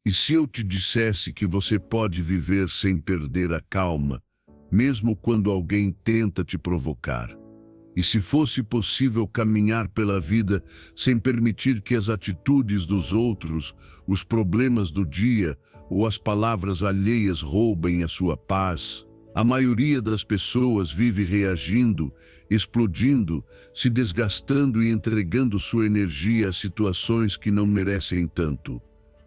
E se eu te dissesse que você pode viver sem perder a calma, mesmo quando alguém tenta te provocar? E se fosse possível caminhar pela vida sem permitir que as atitudes dos outros, os problemas do dia ou as palavras alheias roubem a sua paz? A maioria das pessoas vive reagindo, explodindo, se desgastando e entregando sua energia a situações que não merecem tanto.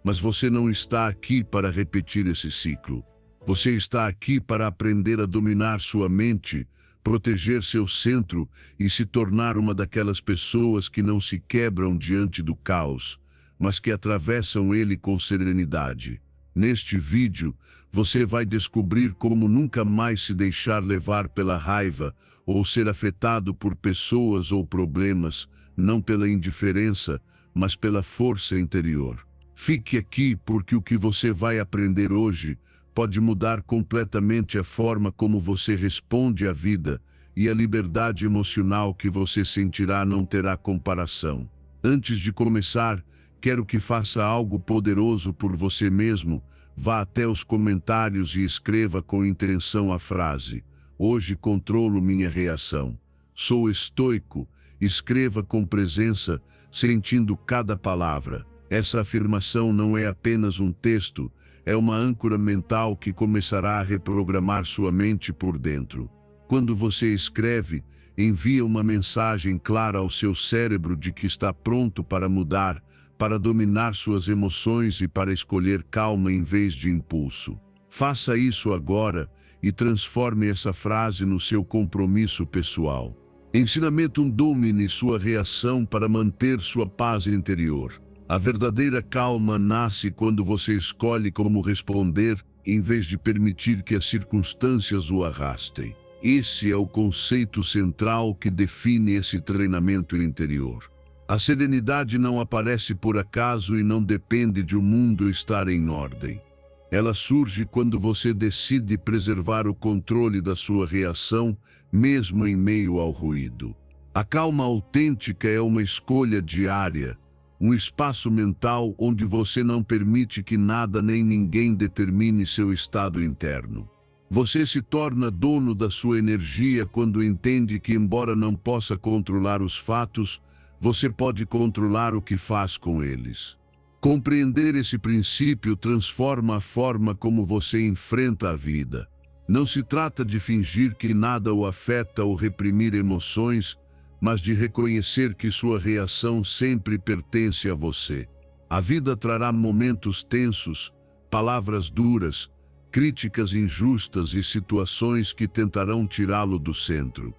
Mas você não está aqui para repetir esse ciclo. Você está aqui para aprender a dominar sua mente, proteger seu centro e se tornar uma daquelas pessoas que não se quebram diante do caos, mas que atravessam ele com serenidade. Neste vídeo, você vai descobrir como nunca mais se deixar levar pela raiva ou ser afetado por pessoas ou problemas, não pela indiferença, mas pela força interior. Fique aqui porque o que você vai aprender hoje pode mudar completamente a forma como você responde à vida, e a liberdade emocional que você sentirá não terá comparação. Antes de começar, quero que faça algo poderoso por você mesmo. Vá até os comentários e escreva com intenção a frase: "Hoje controlo minha reação. Sou estoico." Escreva com presença, sentindo cada palavra. Essa afirmação não é apenas um texto, é uma âncora mental que começará a reprogramar sua mente por dentro. Quando você escreve, envia uma mensagem clara ao seu cérebro de que está pronto para mudar, para dominar suas emoções e para escolher calma em vez de impulso. Faça isso agora e transforme essa frase no seu compromisso pessoal. Ensinamento: domine sua reação para manter sua paz interior. A verdadeira calma nasce quando você escolhe como responder, em vez de permitir que as circunstâncias o arrastem. Esse é o conceito central que define esse treinamento interior. A serenidade não aparece por acaso e não depende de o mundo estar em ordem. Ela surge quando você decide preservar o controle da sua reação, mesmo em meio ao ruído. A calma autêntica é uma escolha diária, um espaço mental onde você não permite que nada nem ninguém determine seu estado interno. Você se torna dono da sua energia quando entende que, embora não possa controlar os fatos, você pode controlar o que faz com eles. Compreender esse princípio transforma a forma como você enfrenta a vida. Não se trata de fingir que nada o afeta ou reprimir emoções, mas de reconhecer que sua reação sempre pertence a você. A vida trará momentos tensos, palavras duras, críticas injustas e situações que tentarão tirá-lo do centro.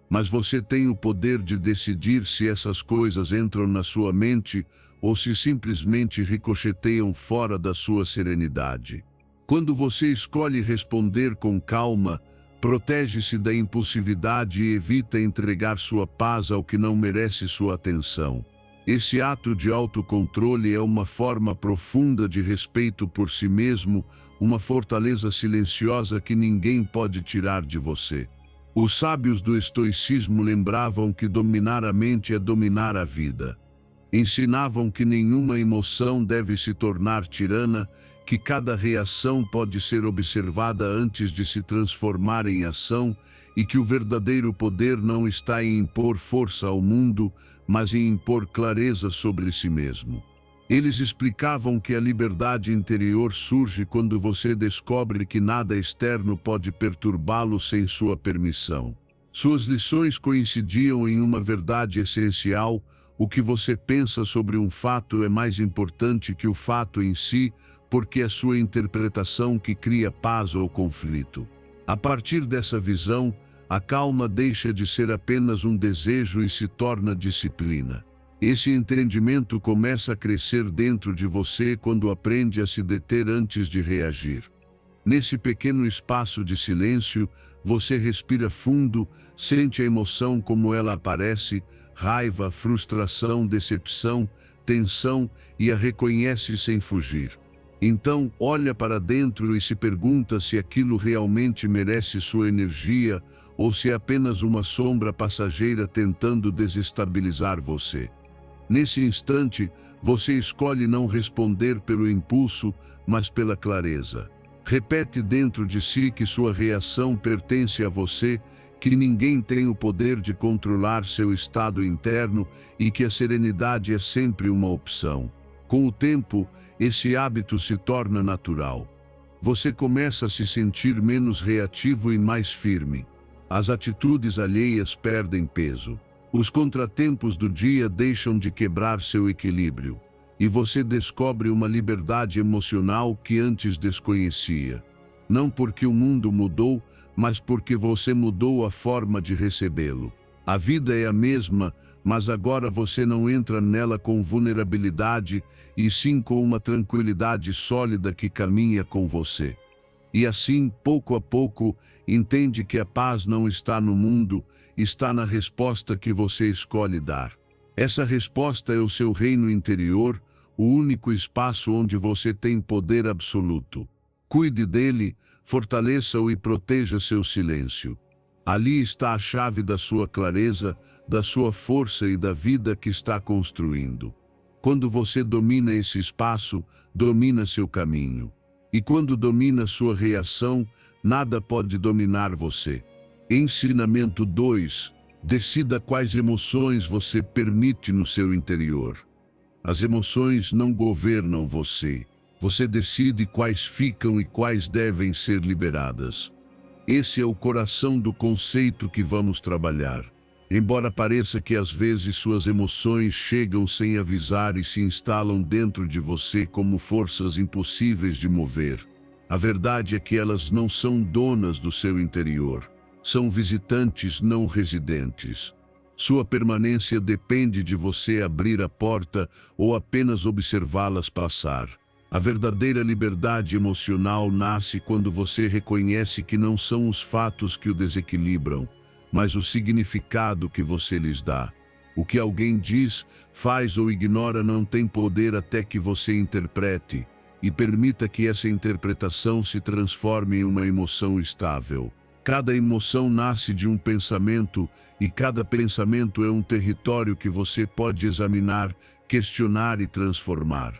Mas você tem o poder de decidir se essas coisas entram na sua mente ou se simplesmente ricocheteiam fora da sua serenidade. Quando você escolhe responder com calma, protege-se da impulsividade e evita entregar sua paz ao que não merece sua atenção. Esse ato de autocontrole é uma forma profunda de respeito por si mesmo, uma fortaleza silenciosa que ninguém pode tirar de você. Os sábios do estoicismo lembravam que dominar a mente é dominar a vida. Ensinavam que nenhuma emoção deve se tornar tirana, que cada reação pode ser observada antes de se transformar em ação e que o verdadeiro poder não está em impor força ao mundo, mas em impor clareza sobre si mesmo. Eles explicavam que a liberdade interior surge quando você descobre que nada externo pode perturbá-lo sem sua permissão. Suas lições coincidiam em uma verdade essencial: o que você pensa sobre um fato é mais importante que o fato em si, porque é sua interpretação que cria paz ou conflito. A partir dessa visão, a calma deixa de ser apenas um desejo e se torna disciplina. Esse entendimento começa a crescer dentro de você quando aprende a se deter antes de reagir. Nesse pequeno espaço de silêncio, você respira fundo, sente a emoção como ela aparece: raiva, frustração, decepção, tensão, e a reconhece sem fugir. Então, olha para dentro e se pergunta se aquilo realmente merece sua energia ou se é apenas uma sombra passageira tentando desestabilizar você. Nesse instante, você escolhe não responder pelo impulso, mas pela clareza. Repete dentro de si que sua reação pertence a você, que ninguém tem o poder de controlar seu estado interno e que a serenidade é sempre uma opção. Com o tempo, esse hábito se torna natural. Você começa a se sentir menos reativo e mais firme. As atitudes alheias perdem peso. Os contratempos do dia deixam de quebrar seu equilíbrio. E você descobre uma liberdade emocional que antes desconhecia. Não porque o mundo mudou, mas porque você mudou a forma de recebê-lo. A vida é a mesma, mas agora você não entra nela com vulnerabilidade, e sim com uma tranquilidade sólida que caminha com você. E assim, pouco a pouco, entende que a paz não está no mundo, está na resposta que você escolhe dar. Essa resposta é o seu reino interior, o único espaço onde você tem poder absoluto. Cuide dele, fortaleça-o e proteja seu silêncio. Ali está a chave da sua clareza, da sua força e da vida que está construindo. Quando você domina esse espaço, domina seu caminho. E quando domina sua reação, nada pode dominar você. Ensinamento 2. Decida quais emoções você permite no seu interior. As emoções não governam você. Você decide quais ficam e quais devem ser liberadas. Esse é o coração do conceito que vamos trabalhar. Embora pareça que às vezes suas emoções chegam sem avisar e se instalam dentro de você como forças impossíveis de mover, a verdade é que elas não são donas do seu interior. São visitantes não residentes. Sua permanência depende de você abrir a porta ou apenas observá-las passar. A verdadeira liberdade emocional nasce quando você reconhece que não são os fatos que o desequilibram, mas o significado que você lhes dá. O que alguém diz, faz ou ignora não tem poder até que você interprete, e permita que essa interpretação se transforme em uma emoção estável. Cada emoção nasce de um pensamento, e cada pensamento é um território que você pode examinar, questionar e transformar.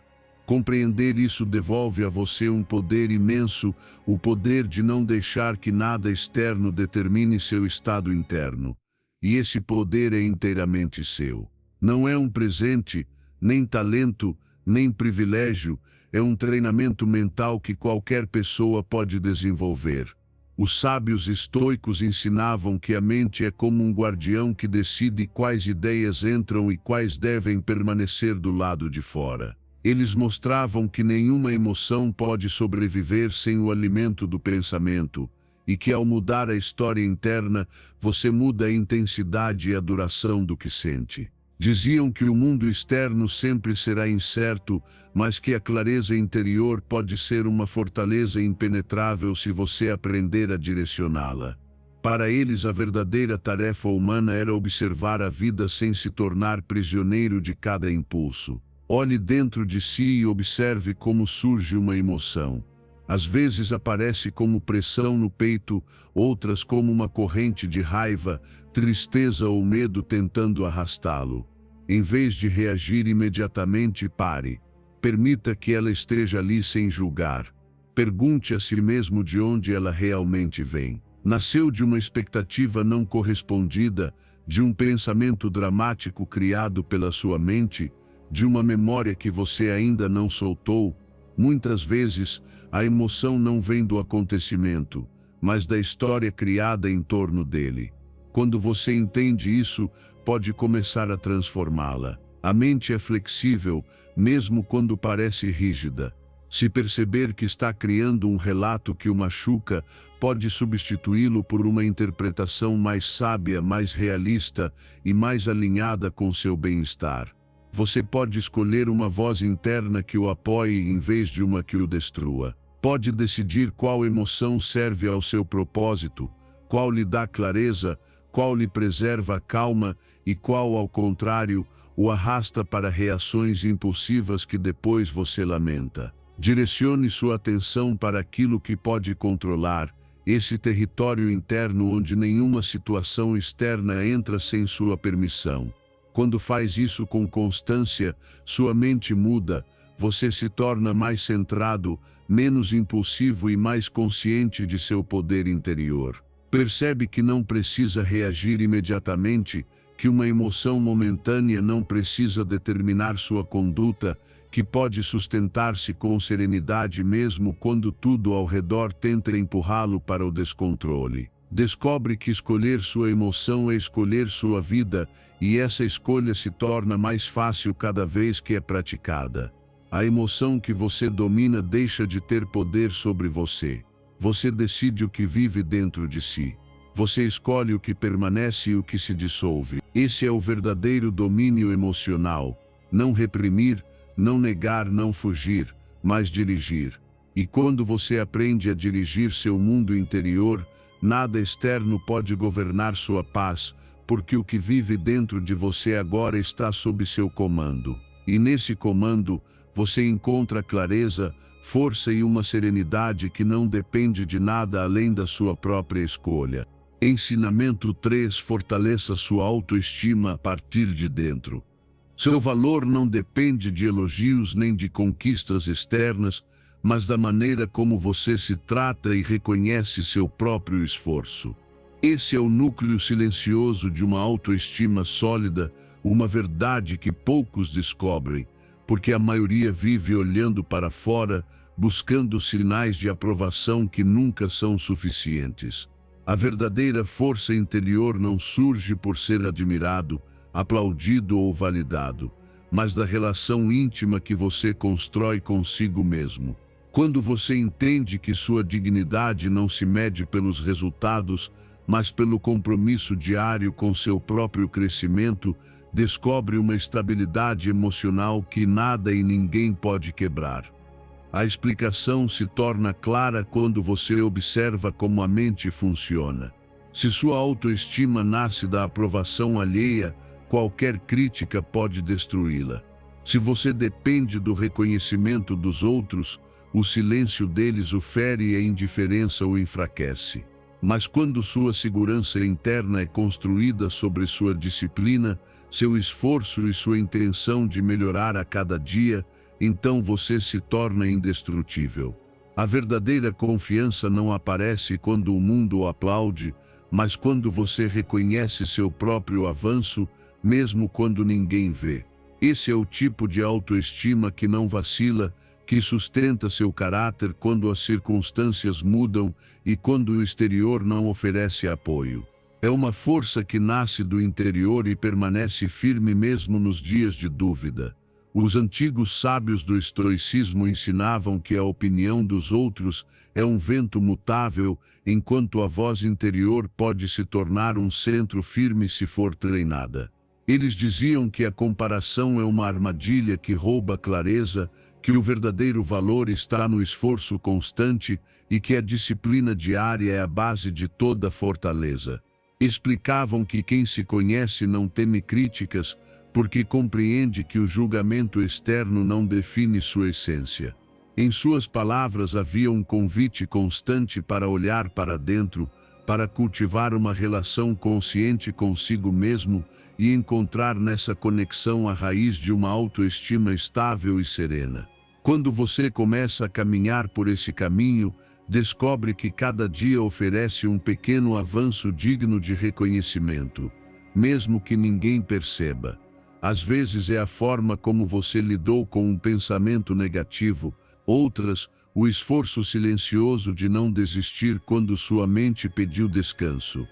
Compreender isso devolve a você um poder imenso, o poder de não deixar que nada externo determine seu estado interno. E esse poder é inteiramente seu. Não é um presente, nem talento, nem privilégio, é um treinamento mental que qualquer pessoa pode desenvolver. Os sábios estoicos ensinavam que a mente é como um guardião que decide quais ideias entram e quais devem permanecer do lado de fora. Eles mostravam que nenhuma emoção pode sobreviver sem o alimento do pensamento, e que ao mudar a história interna, você muda a intensidade e a duração do que sente. Diziam que o mundo externo sempre será incerto, mas que a clareza interior pode ser uma fortaleza impenetrável se você aprender a direcioná-la. Para eles, a verdadeira tarefa humana era observar a vida sem se tornar prisioneiro de cada impulso. Olhe dentro de si e observe como surge uma emoção. Às vezes aparece como pressão no peito, outras como uma corrente de raiva, tristeza ou medo tentando arrastá-lo. Em vez de reagir imediatamente, pare. Permita que ela esteja ali sem julgar. Pergunte a si mesmo de onde ela realmente vem. Nasceu de uma expectativa não correspondida, de um pensamento dramático criado pela sua mente, de uma memória que você ainda não soltou. Muitas vezes, a emoção não vem do acontecimento, mas da história criada em torno dele. Quando você entende isso, pode começar a transformá-la. A mente é flexível, mesmo quando parece rígida. Se perceber que está criando um relato que o machuca, pode substituí-lo por uma interpretação mais sábia, mais realista e mais alinhada com seu bem-estar. Você pode escolher uma voz interna que o apoie em vez de uma que o destrua. Pode decidir qual emoção serve ao seu propósito, qual lhe dá clareza, qual lhe preserva a calma e qual, ao contrário, o arrasta para reações impulsivas que depois você lamenta. Direcione sua atenção para aquilo que pode controlar, esse território interno onde nenhuma situação externa entra sem sua permissão. Quando faz isso com constância, sua mente muda, você se torna mais centrado, menos impulsivo e mais consciente de seu poder interior. Percebe que não precisa reagir imediatamente, que uma emoção momentânea não precisa determinar sua conduta, que pode sustentar-se com serenidade mesmo quando tudo ao redor tenta empurrá-lo para o descontrole. Descobre que escolher sua emoção é escolher sua vida, e essa escolha se torna mais fácil cada vez que é praticada. A emoção que você domina deixa de ter poder sobre você. Você decide o que vive dentro de si. Você escolhe o que permanece e o que se dissolve. Esse é o verdadeiro domínio emocional. Não reprimir, não negar, não fugir, mas dirigir. E quando você aprende a dirigir seu mundo interior, nada externo pode governar sua paz, porque o que vive dentro de você agora está sob seu comando. E nesse comando, você encontra clareza, força e uma serenidade que não depende de nada além da sua própria escolha. Ensinamento 3: fortaleça sua autoestima a partir de dentro. Seu valor não depende de elogios nem de conquistas externas, mas da maneira como você se trata e reconhece seu próprio esforço. Esse é o núcleo silencioso de uma autoestima sólida, uma verdade que poucos descobrem, porque a maioria vive olhando para fora, buscando sinais de aprovação que nunca são suficientes. A verdadeira força interior não surge por ser admirado, aplaudido ou validado, mas da relação íntima que você constrói consigo mesmo. Quando você entende que sua dignidade não se mede pelos resultados, mas pelo compromisso diário com seu próprio crescimento, descobre uma estabilidade emocional que nada e ninguém pode quebrar. A explicação se torna clara quando você observa como a mente funciona. Se sua autoestima nasce da aprovação alheia, qualquer crítica pode destruí-la. Se você depende do reconhecimento dos outros, o silêncio deles o fere e a indiferença o enfraquece. Mas quando sua segurança interna é construída sobre sua disciplina, seu esforço e sua intenção de melhorar a cada dia, então você se torna indestrutível. A verdadeira confiança não aparece quando o mundo o aplaude, mas quando você reconhece seu próprio avanço, mesmo quando ninguém vê. Esse é o tipo de autoestima que não vacila, que sustenta seu caráter quando as circunstâncias mudam e quando o exterior não oferece apoio. É uma força que nasce do interior e permanece firme mesmo nos dias de dúvida. Os antigos sábios do estoicismo ensinavam que a opinião dos outros é um vento mutável, enquanto a voz interior pode se tornar um centro firme se for treinada. Eles diziam que a comparação é uma armadilha que rouba a clareza, que o verdadeiro valor está no esforço constante e que a disciplina diária é a base de toda fortaleza. Explicavam que quem se conhece não teme críticas, porque compreende que o julgamento externo não define sua essência. Em suas palavras havia um convite constante para olhar para dentro, para cultivar uma relação consciente consigo mesmo e encontrar nessa conexão a raiz de uma autoestima estável e serena. Quando você começa a caminhar por esse caminho, descobre que cada dia oferece um pequeno avanço digno de reconhecimento, mesmo que ninguém perceba. Às vezes é a forma como você lidou com um pensamento negativo, outras, o esforço silencioso de não desistir quando sua mente pediu descanso.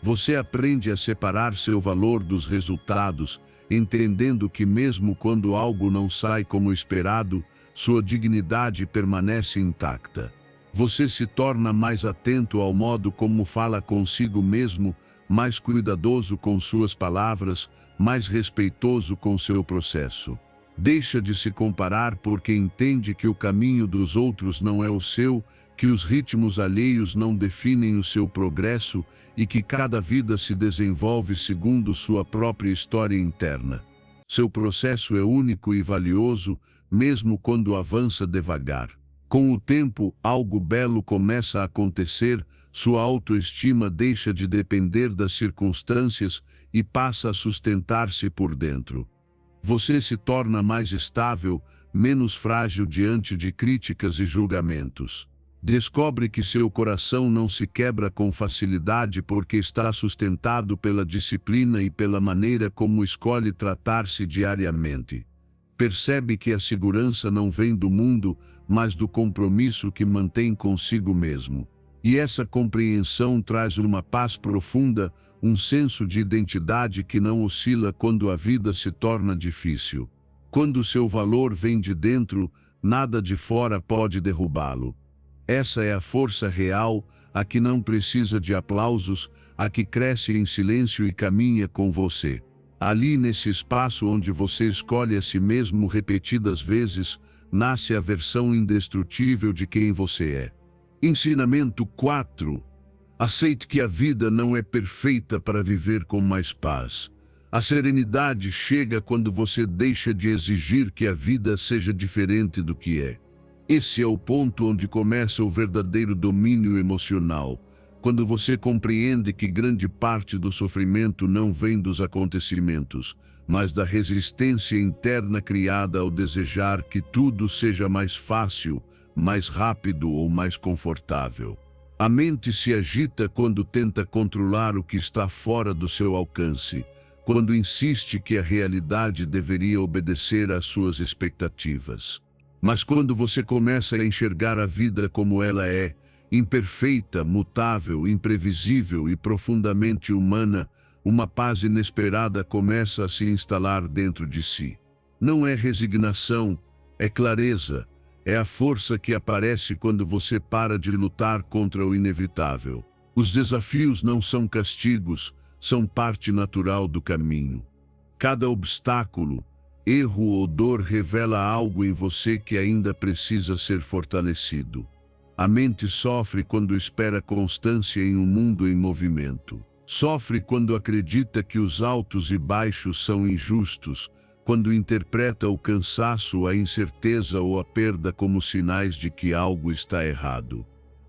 Você aprende a separar seu valor dos resultados, entendendo que mesmo quando algo não sai como esperado, sua dignidade permanece intacta. Você se torna mais atento ao modo como fala consigo mesmo, mais cuidadoso com suas palavras, mais respeitoso com seu processo. Deixa de se comparar porque entende que o caminho dos outros não é o seu, que os ritmos alheios não definem o seu progresso e que cada vida se desenvolve segundo sua própria história interna. Seu processo é único e valioso, mesmo quando avança devagar. Com o tempo, algo belo começa a acontecer, Sua autoestima deixa de depender das circunstâncias e passa a sustentar-se por dentro. Você se torna mais estável, menos frágil diante de críticas e julgamentos. Descobre que seu coração não se quebra com facilidade porque está sustentado pela disciplina e pela maneira como escolhe tratar-se diariamente. Percebe que a segurança não vem do mundo, mas do compromisso que mantém consigo mesmo. E essa compreensão traz uma paz profunda, um senso de identidade que não oscila quando a vida se torna difícil. Quando seu valor vem de dentro, nada de fora pode derrubá-lo. Essa é a força real, a que não precisa de aplausos, a que cresce em silêncio e caminha com você. Ali, nesse espaço onde você escolhe a si mesmo repetidas vezes, nasce a versão indestrutível de quem você é. Ensinamento 4. Aceite que a vida não é perfeita para viver com mais paz. A serenidade chega quando você deixa de exigir que a vida seja diferente do que é. Esse é o ponto onde começa o verdadeiro domínio emocional, quando você compreende que grande parte do sofrimento não vem dos acontecimentos, mas da resistência interna criada ao desejar que tudo seja mais fácil, mais rápido ou mais confortável. A mente se agita quando tenta controlar o que está fora do seu alcance, quando insiste que a realidade deveria obedecer às suas expectativas. Mas quando você começa a enxergar a vida como ela é, imperfeita, mutável, imprevisível e profundamente humana, uma paz inesperada começa a se instalar dentro de si. Não é resignação, é clareza, é a força que aparece quando você para de lutar contra o inevitável. Os desafios não são castigos, são parte natural do caminho. Cada obstáculo, erro ou dor revela algo em você que ainda precisa ser fortalecido. A mente sofre quando espera constância em um mundo em movimento. Sofre quando acredita que os altos e baixos são injustos, quando interpreta o cansaço, a incerteza ou a perda como sinais de que algo está errado.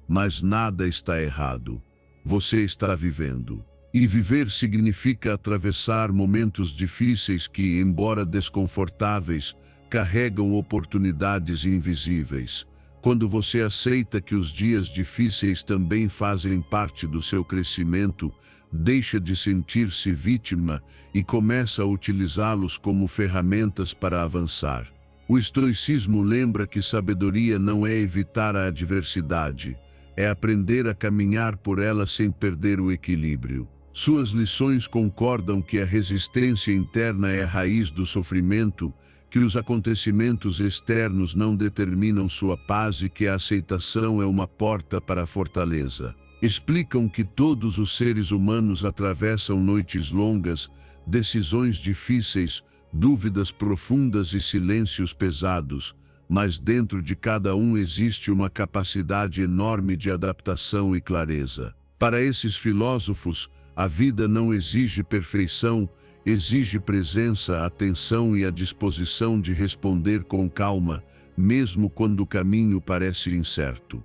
Mas nada está errado. Você está vivendo. E viver significa atravessar momentos difíceis que, embora desconfortáveis, carregam oportunidades invisíveis. Quando você aceita que os dias difíceis também fazem parte do seu crescimento, deixa de sentir-se vítima e começa a utilizá-los como ferramentas para avançar. O estoicismo lembra que sabedoria não é evitar a adversidade, é aprender a caminhar por ela sem perder o equilíbrio. Suas lições concordam que a resistência interna é a raiz do sofrimento, que os acontecimentos externos não determinam sua paz e que a aceitação é uma porta para a fortaleza. Explicam que todos os seres humanos atravessam noites longas, decisões difíceis, dúvidas profundas e silêncios pesados, mas dentro de cada um existe uma capacidade enorme de adaptação e clareza. Para esses filósofos, a vida não exige perfeição, exige presença, atenção e a disposição de responder com calma, mesmo quando o caminho parece incerto.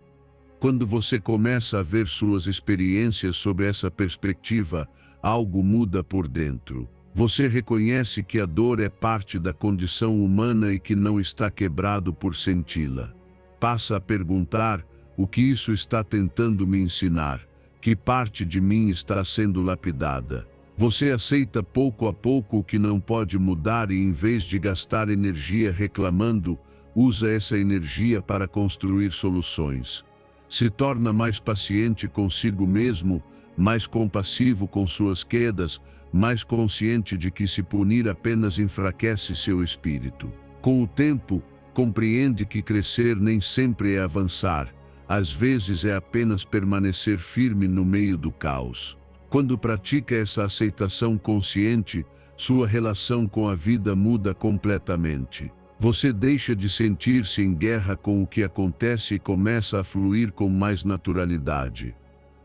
Quando você começa a ver suas experiências sob essa perspectiva, algo muda por dentro. Você reconhece que a dor é parte da condição humana e que não está quebrado por senti-la. Passa a perguntar: o que isso está tentando me ensinar? Que parte de mim está sendo lapidada? Você aceita pouco a pouco o que não pode mudar e, em vez de gastar energia reclamando, usa essa energia para construir soluções. Se torna mais paciente consigo mesmo, mais compassivo com suas quedas, mais consciente de que se punir apenas enfraquece seu espírito. Com o tempo, compreende que crescer nem sempre é avançar, às vezes é apenas permanecer firme no meio do caos. Quando pratica essa aceitação consciente, sua relação com a vida muda completamente. Você deixa de sentir-se em guerra com o que acontece e começa a fluir com mais naturalidade.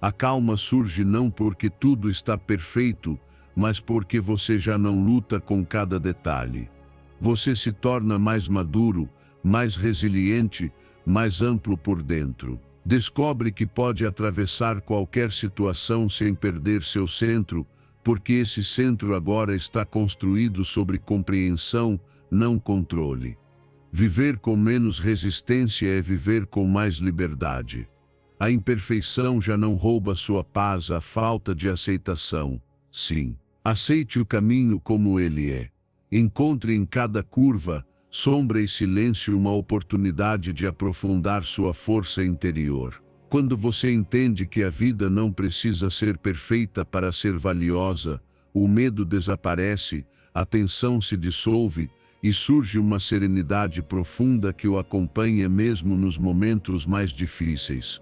A calma surge não porque tudo está perfeito, mas porque você já não luta com cada detalhe. Você se torna mais maduro, mais resiliente, mais amplo por dentro. Descobre que pode atravessar qualquer situação sem perder seu centro, porque esse centro agora está construído sobre compreensão, não controle. Viver com menos resistência é viver com mais liberdade. A imperfeição já não rouba sua paz, a falta de aceitação. Sim, aceite o caminho como ele é. Encontre em cada curva, sombra e silêncio uma oportunidade de aprofundar sua força interior. Quando você entende que a vida não precisa ser perfeita para ser valiosa, o medo desaparece, a tensão se dissolve e surge uma serenidade profunda que o acompanha mesmo nos momentos mais difíceis.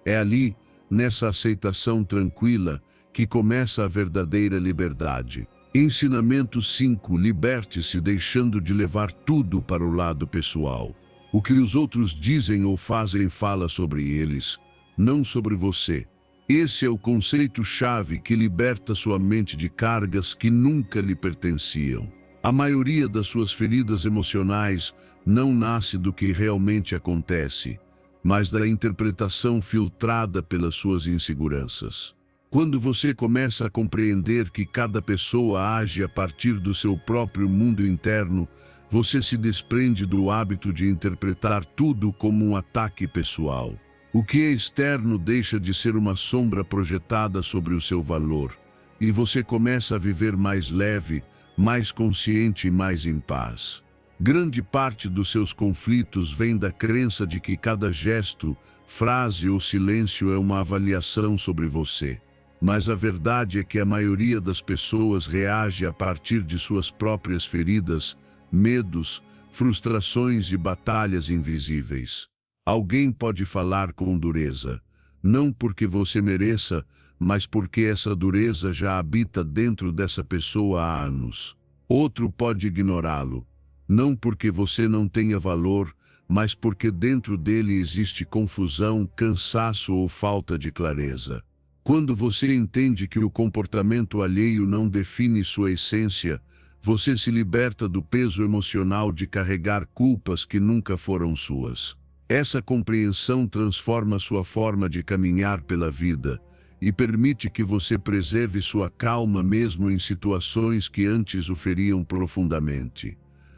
É ali, nessa aceitação tranquila, que começa a verdadeira liberdade. Ensinamento 5. Liberte-se deixando de levar tudo para o lado pessoal. O que os outros dizem ou fazem fala sobre eles, não sobre você. Esse é o conceito-chave que liberta sua mente de cargas que nunca lhe pertenciam. A maioria das suas feridas emocionais não nasce do que realmente acontece, mas da interpretação filtrada pelas suas inseguranças. Quando você começa a compreender que cada pessoa age a partir do seu próprio mundo interno, você se desprende do hábito de interpretar tudo como um ataque pessoal. O que é externo deixa de ser uma sombra projetada sobre o seu valor, e você começa a viver mais leve, mais consciente e mais em paz. Grande parte dos seus conflitos vem da crença de que cada gesto, frase ou silêncio é uma avaliação sobre você. Mas a verdade é que a maioria das pessoas reage a partir de suas próprias feridas, medos, frustrações e batalhas invisíveis. Alguém pode falar com dureza, não porque você mereça, mas porque essa dureza já habita dentro dessa pessoa há anos. Outro pode ignorá-lo, não porque você não tenha valor, mas porque dentro dele existe confusão, cansaço ou falta de clareza. Quando você entende que o comportamento alheio não define sua essência, você se liberta do peso emocional de carregar culpas que nunca foram suas. Essa compreensão transforma sua forma de caminhar pela vida e permite que você preserve sua calma mesmo em situações que antes o feriam profundamente.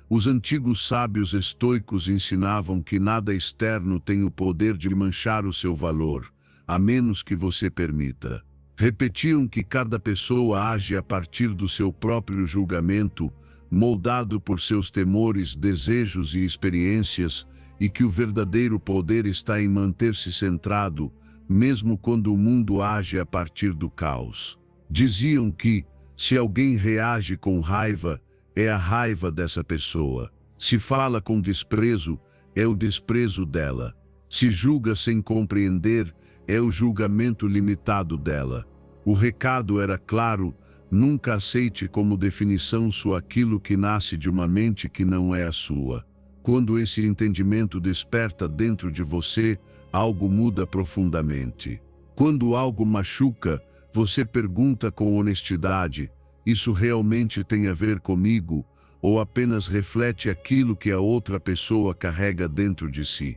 Os antigos sábios estoicos ensinavam que nada externo tem o poder de manchar o seu valor, a menos que você permita. Repetiam que cada pessoa age a partir do seu próprio julgamento, moldado por seus temores, desejos e experiências, e que o verdadeiro poder está em manter-se centrado, mesmo quando o mundo age a partir do caos. Diziam que, se alguém reage com raiva, é a raiva dessa pessoa. Se fala com desprezo, é o desprezo dela. Se julga sem compreender, é o julgamento limitado dela. O recado era claro: nunca aceite como definição aquilo que nasce de uma mente que não é a sua. Quando esse entendimento desperta dentro de você, algo muda profundamente. Quando algo machuca, você pergunta com honestidade: isso realmente tem a ver comigo? Ou apenas reflete aquilo que a outra pessoa carrega dentro de si?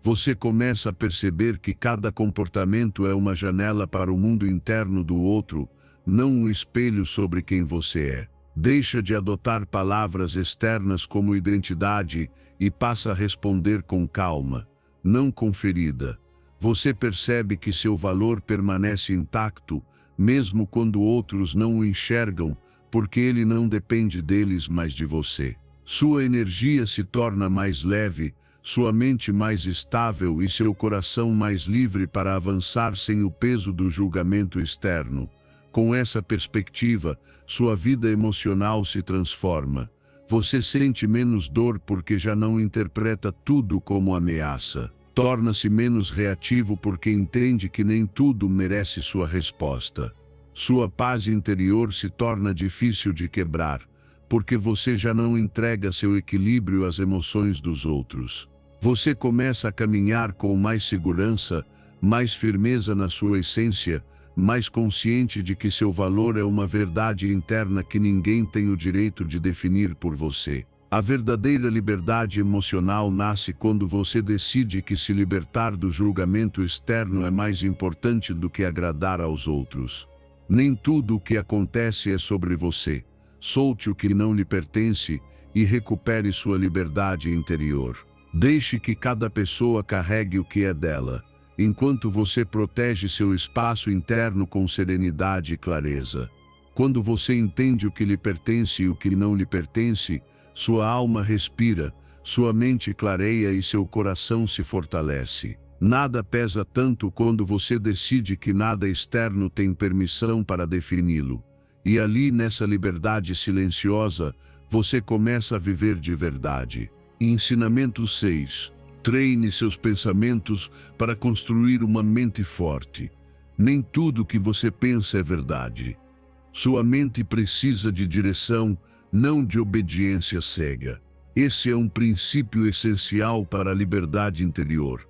Você começa a perceber que cada comportamento é uma janela para o mundo interno do outro, não um espelho sobre quem você é. Deixa de adotar palavras externas como identidade e passa a responder com calma, não com ferida. Você percebe que seu valor permanece intacto, mesmo quando outros não o enxergam, porque ele não depende deles, mas de você. Sua energia se torna mais leve, sua mente mais estável e seu coração mais livre para avançar sem o peso do julgamento externo. Com essa perspectiva, sua vida emocional se transforma. Você sente menos dor porque já não interpreta tudo como ameaça. Torna-se menos reativo porque entende que nem tudo merece sua resposta. Sua paz interior se torna difícil de quebrar, porque você já não entrega seu equilíbrio às emoções dos outros. Você começa a caminhar com mais segurança, mais firmeza na sua essência, mais consciente de que seu valor é uma verdade interna que ninguém tem o direito de definir por você. A verdadeira liberdade emocional nasce quando você decide que se libertar do julgamento externo é mais importante do que agradar aos outros. Nem tudo o que acontece é sobre você. Solte o que não lhe pertence e recupere sua liberdade interior. Deixe que cada pessoa carregue o que é dela, enquanto você protege seu espaço interno com serenidade e clareza. Quando você entende o que lhe pertence e o que não lhe pertence, sua alma respira, sua mente clareia e seu coração se fortalece. Nada pesa tanto quando você decide que nada externo tem permissão para defini-lo. E ali, nessa liberdade silenciosa, você começa a viver de verdade. Ensinamento 6. Treine seus pensamentos para construir uma mente forte. Nem tudo que você pensa é verdade. Sua mente precisa de direção, não de obediência cega. Esse é um princípio essencial para a liberdade interior.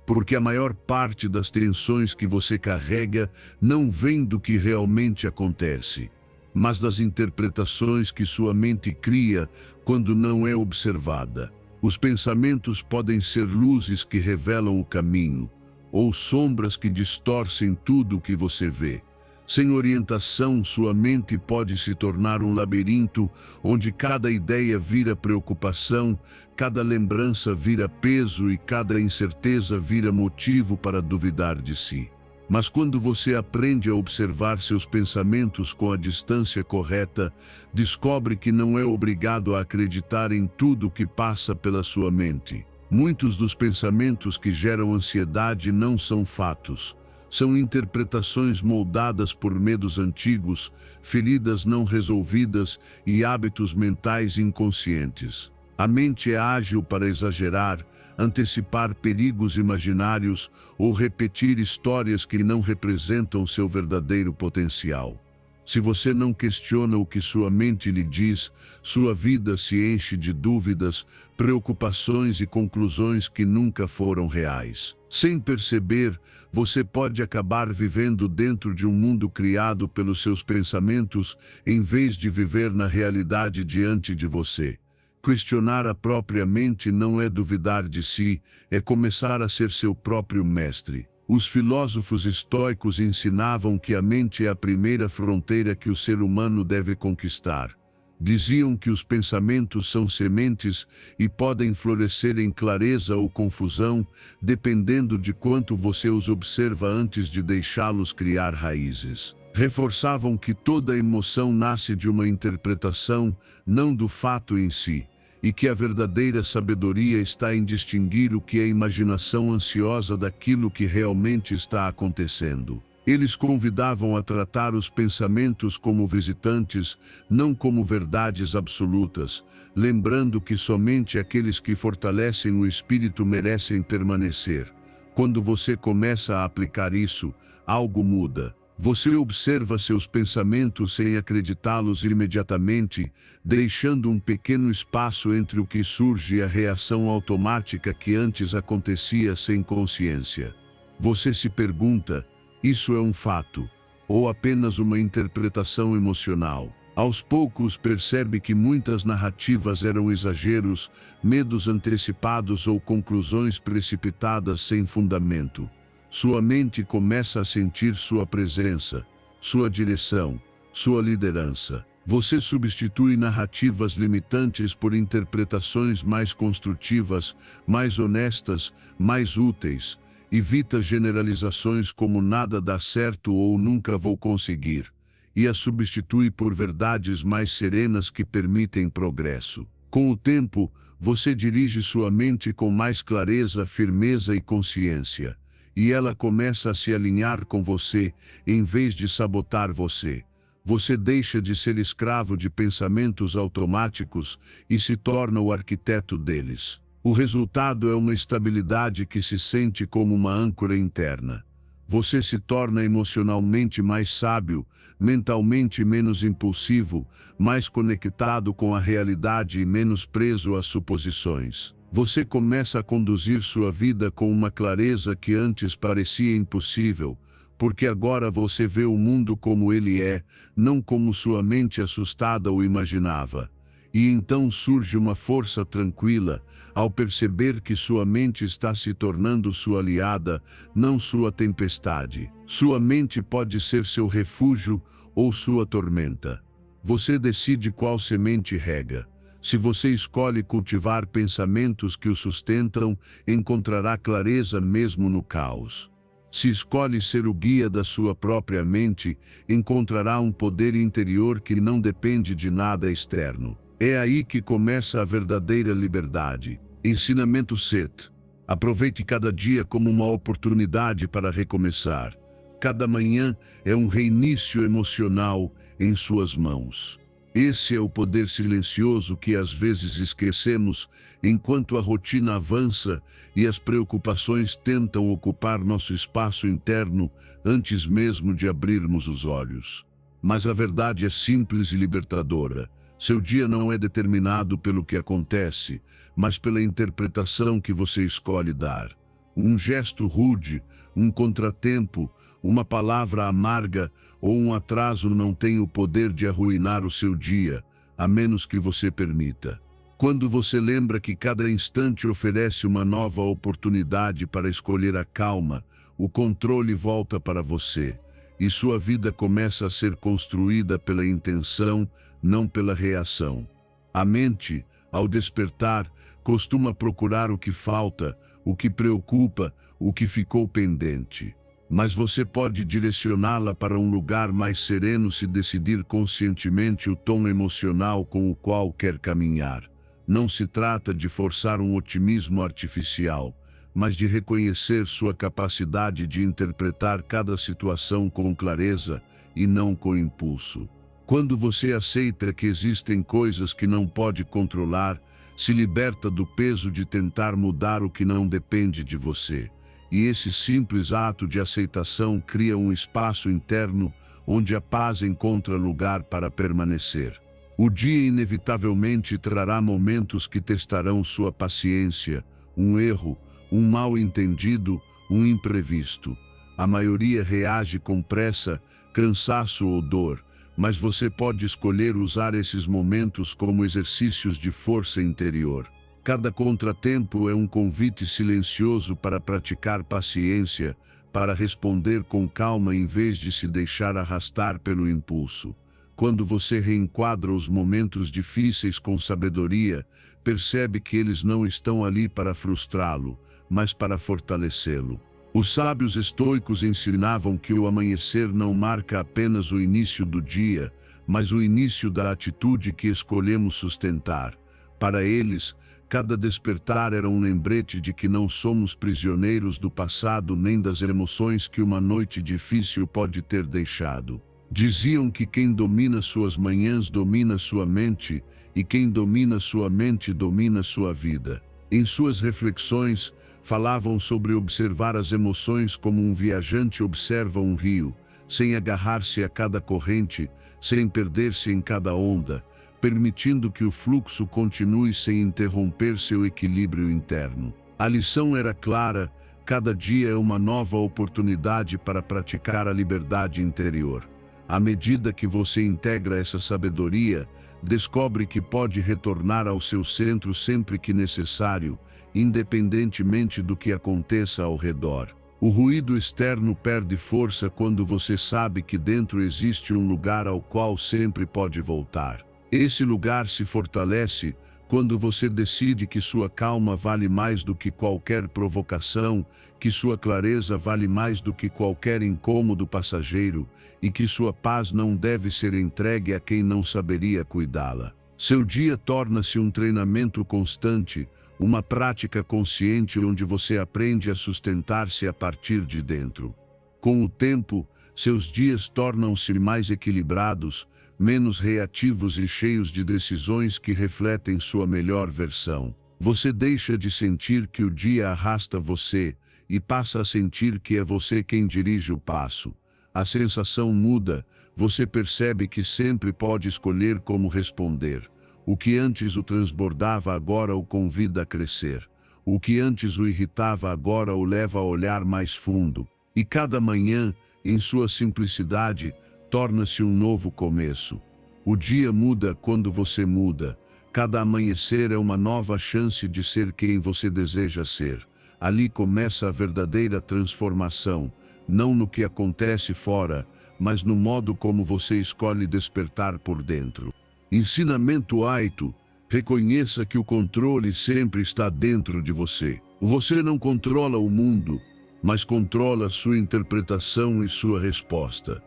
Porque a maior parte das tensões que você carrega não vem do que realmente acontece, mas das interpretações que sua mente cria quando não é observada. Os pensamentos podem ser luzes que revelam o caminho, ou sombras que distorcem tudo o que você vê. Sem orientação, sua mente pode se tornar um labirinto onde cada ideia vira preocupação, cada lembrança vira peso e cada incerteza vira motivo para duvidar de si. Mas quando você aprende a observar seus pensamentos com a distância correta, descobre que não é obrigado a acreditar em tudo que passa pela sua mente. Muitos dos pensamentos que geram ansiedade não são fatos. São interpretações moldadas por medos antigos, feridas não resolvidas e hábitos mentais inconscientes. A mente é ágil para exagerar, antecipar perigos imaginários ou repetir histórias que não representam seu verdadeiro potencial. Se você não questiona o que sua mente lhe diz, sua vida se enche de dúvidas, preocupações e conclusões que nunca foram reais. Sem perceber, você pode acabar vivendo dentro de um mundo criado pelos seus pensamentos, em vez de viver na realidade diante de você. Questionar a própria mente não é duvidar de si, é começar a ser seu próprio mestre. Os filósofos estoicos ensinavam que a mente é a primeira fronteira que o ser humano deve conquistar. Diziam que os pensamentos são sementes e podem florescer em clareza ou confusão, dependendo de quanto você os observa antes de deixá-los criar raízes. Reforçavam que toda emoção nasce de uma interpretação, não do fato em si, e que a verdadeira sabedoria está em distinguir o que é imaginação ansiosa daquilo que realmente está acontecendo. Eles convidavam a tratar os pensamentos como visitantes, não como verdades absolutas, lembrando que somente aqueles que fortalecem o espírito merecem permanecer. Quando você começa a aplicar isso, algo muda. Você observa seus pensamentos sem acreditá-los imediatamente, deixando um pequeno espaço entre o que surge e a reação automática que antes acontecia sem consciência. Você se pergunta: isso é um fato, ou apenas uma interpretação emocional? Aos poucos percebe que muitas narrativas eram exageros, medos antecipados ou conclusões precipitadas sem fundamento. Sua mente começa a sentir sua presença, sua direção, sua liderança. Você substitui narrativas limitantes por interpretações mais construtivas, mais honestas, mais úteis. Evita generalizações como nada dá certo ou nunca vou conseguir, e as substitui por verdades mais serenas que permitem progresso. Com o tempo, você dirige sua mente com mais clareza, firmeza e consciência. E ela começa a se alinhar com você, em vez de sabotar você. Você deixa de ser escravo de pensamentos automáticos e se torna o arquiteto deles. O resultado é uma estabilidade que se sente como uma âncora interna. Você se torna emocionalmente mais sábio, mentalmente menos impulsivo, mais conectado com a realidade e menos preso às suposições. Você começa a conduzir sua vida com uma clareza que antes parecia impossível, porque agora você vê o mundo como ele é, não como sua mente assustada o imaginava. E então surge uma força tranquila, ao perceber que sua mente está se tornando sua aliada, não sua tempestade. Sua mente pode ser seu refúgio ou sua tormenta. Você decide qual semente rega. Se você escolhe cultivar pensamentos que o sustentam, encontrará clareza mesmo no caos. Se escolhe ser o guia da sua própria mente, encontrará um poder interior que não depende de nada externo. É aí que começa a verdadeira liberdade. Ensinamento 7. Aproveite cada dia como uma oportunidade para recomeçar. Cada manhã é um reinício emocional em suas mãos. Esse é o poder silencioso que às vezes esquecemos enquanto a rotina avança e as preocupações tentam ocupar nosso espaço interno antes mesmo de abrirmos os olhos. Mas a verdade é simples e libertadora. Seu dia não é determinado pelo que acontece, mas pela interpretação que você escolhe dar. Um gesto rude, um contratempo, uma palavra amarga ou um atraso não tem o poder de arruinar o seu dia, a menos que você permita. Quando você lembra que cada instante oferece uma nova oportunidade para escolher a calma, o controle volta para você, e sua vida começa a ser construída pela intenção, não pela reação. A mente, ao despertar, costuma procurar o que falta, o que preocupa, o que ficou pendente. Mas você pode direcioná-la para um lugar mais sereno se decidir conscientemente o tom emocional com o qual quer caminhar. Não se trata de forçar um otimismo artificial, mas de reconhecer sua capacidade de interpretar cada situação com clareza e não com impulso. Quando você aceita que existem coisas que não pode controlar, se liberta do peso de tentar mudar o que não depende de você. E esse simples ato de aceitação cria um espaço interno onde a paz encontra lugar para permanecer. O dia inevitavelmente trará momentos que testarão sua paciência, um erro, um mal-entendido, um imprevisto. A maioria reage com pressa, cansaço ou dor, mas você pode escolher usar esses momentos como exercícios de força interior. Cada contratempo é um convite silencioso para praticar paciência, para responder com calma em vez de se deixar arrastar pelo impulso. Quando você reenquadra os momentos difíceis com sabedoria, percebe que eles não estão ali para frustrá-lo, mas para fortalecê-lo. Os sábios estoicos ensinavam que o amanhecer não marca apenas o início do dia, mas o início da atitude que escolhemos sustentar. Para eles, cada despertar era um lembrete de que não somos prisioneiros do passado nem das emoções que uma noite difícil pode ter deixado. Diziam que quem domina suas manhãs domina sua mente, e quem domina sua mente domina sua vida. Em suas reflexões, falavam sobre observar as emoções como um viajante observa um rio, sem agarrar-se a cada corrente, sem perder-se em cada onda, permitindo que o fluxo continue sem interromper seu equilíbrio interno. A lição era clara: cada dia é uma nova oportunidade para praticar a liberdade interior. À medida que você integra essa sabedoria, descobre que pode retornar ao seu centro sempre que necessário, independentemente do que aconteça ao redor. O ruído externo perde força quando você sabe que dentro existe um lugar ao qual sempre pode voltar. Esse lugar se fortalece quando você decide que sua calma vale mais do que qualquer provocação, que sua clareza vale mais do que qualquer incômodo passageiro e que sua paz não deve ser entregue a quem não saberia cuidá-la. Seu dia torna-se um treinamento constante, uma prática consciente onde você aprende a sustentar-se a partir de dentro. Com o tempo, seus dias tornam-se mais equilibrados, menos reativos e cheios de decisões que refletem sua melhor versão. Você deixa de sentir que o dia arrasta você e passa a sentir que é você quem dirige o passo. A sensação muda, você percebe que sempre pode escolher como responder. O que antes o transbordava agora o convida a crescer. O que antes o irritava agora o leva a olhar mais fundo. E cada manhã, em sua simplicidade, torna-se um novo começo. O dia muda quando você muda. Cada amanhecer é uma nova chance de ser quem você deseja ser. Ali começa a verdadeira transformação, não no que acontece fora, mas no modo como você escolhe despertar por dentro. Ensinamento 8. Reconheça que o controle sempre está dentro de você. Você não controla o mundo, mas controla sua interpretação e sua resposta.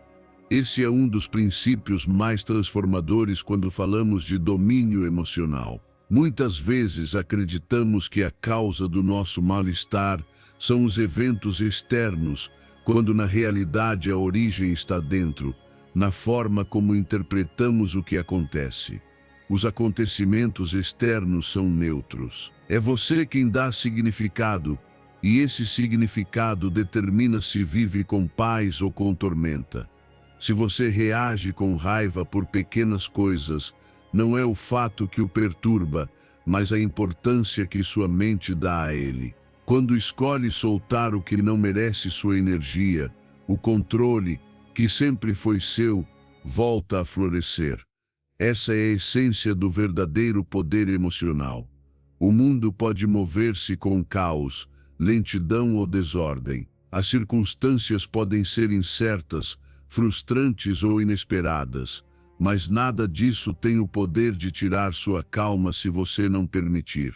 Esse é um dos princípios mais transformadores quando falamos de domínio emocional. Muitas vezes acreditamos que a causa do nosso mal-estar são os eventos externos, quando na realidade a origem está dentro, na forma como interpretamos o que acontece. Os acontecimentos externos são neutros. É você quem dá significado, e esse significado determina se vive com paz ou com tormenta. Se você reage com raiva por pequenas coisas, não é o fato que o perturba, mas a importância que sua mente dá a ele. Quando escolhe soltar o que não merece sua energia, o controle, que sempre foi seu, volta a florescer. Essa é a essência do verdadeiro poder emocional. O mundo pode mover-se com caos, lentidão ou desordem. As circunstâncias podem ser incertas, frustrantes ou inesperadas, mas nada disso tem o poder de tirar sua calma se você não permitir.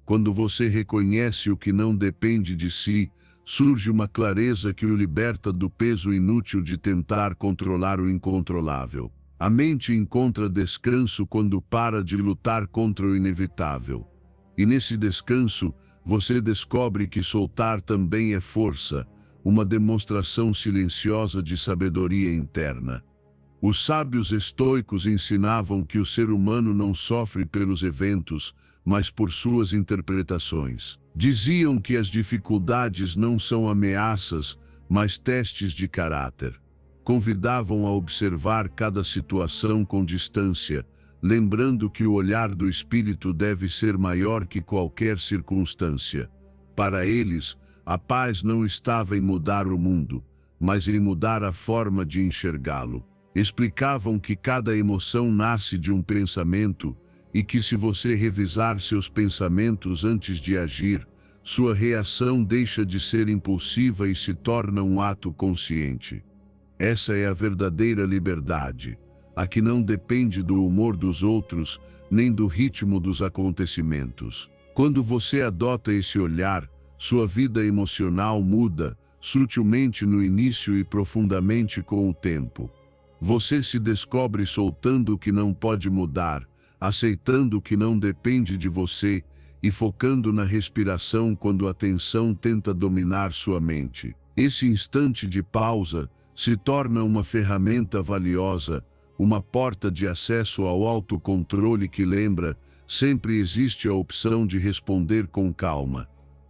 Quando você reconhece o que não depende de si, surge uma clareza que o liberta do peso inútil de tentar controlar o incontrolável. A mente encontra descanso quando para de lutar contra o inevitável. E nesse descanso, você descobre que soltar também é força, uma demonstração silenciosa de sabedoria interna. Os sábios estoicos ensinavam que o ser humano não sofre pelos eventos, mas por suas interpretações. Diziam que as dificuldades não são ameaças, mas testes de caráter. Convidavam a observar cada situação com distância, lembrando que o olhar do espírito deve ser maior que qualquer circunstância. Para eles, a paz não estava em mudar o mundo, mas em mudar a forma de enxergá-lo. Explicavam que cada emoção nasce de um pensamento e que se você revisar seus pensamentos antes de agir, sua reação deixa de ser impulsiva e se torna um ato consciente. Essa é a verdadeira liberdade, a que não depende do humor dos outros, nem do ritmo dos acontecimentos. Quando você adota esse olhar, sua vida emocional muda, sutilmente no início e profundamente com o tempo. Você se descobre soltando o que não pode mudar, aceitando o que não depende de você e focando na respiração quando a tensão tenta dominar sua mente. Esse instante de pausa se torna uma ferramenta valiosa, uma porta de acesso ao autocontrole que lembra, sempre existe a opção de responder com calma.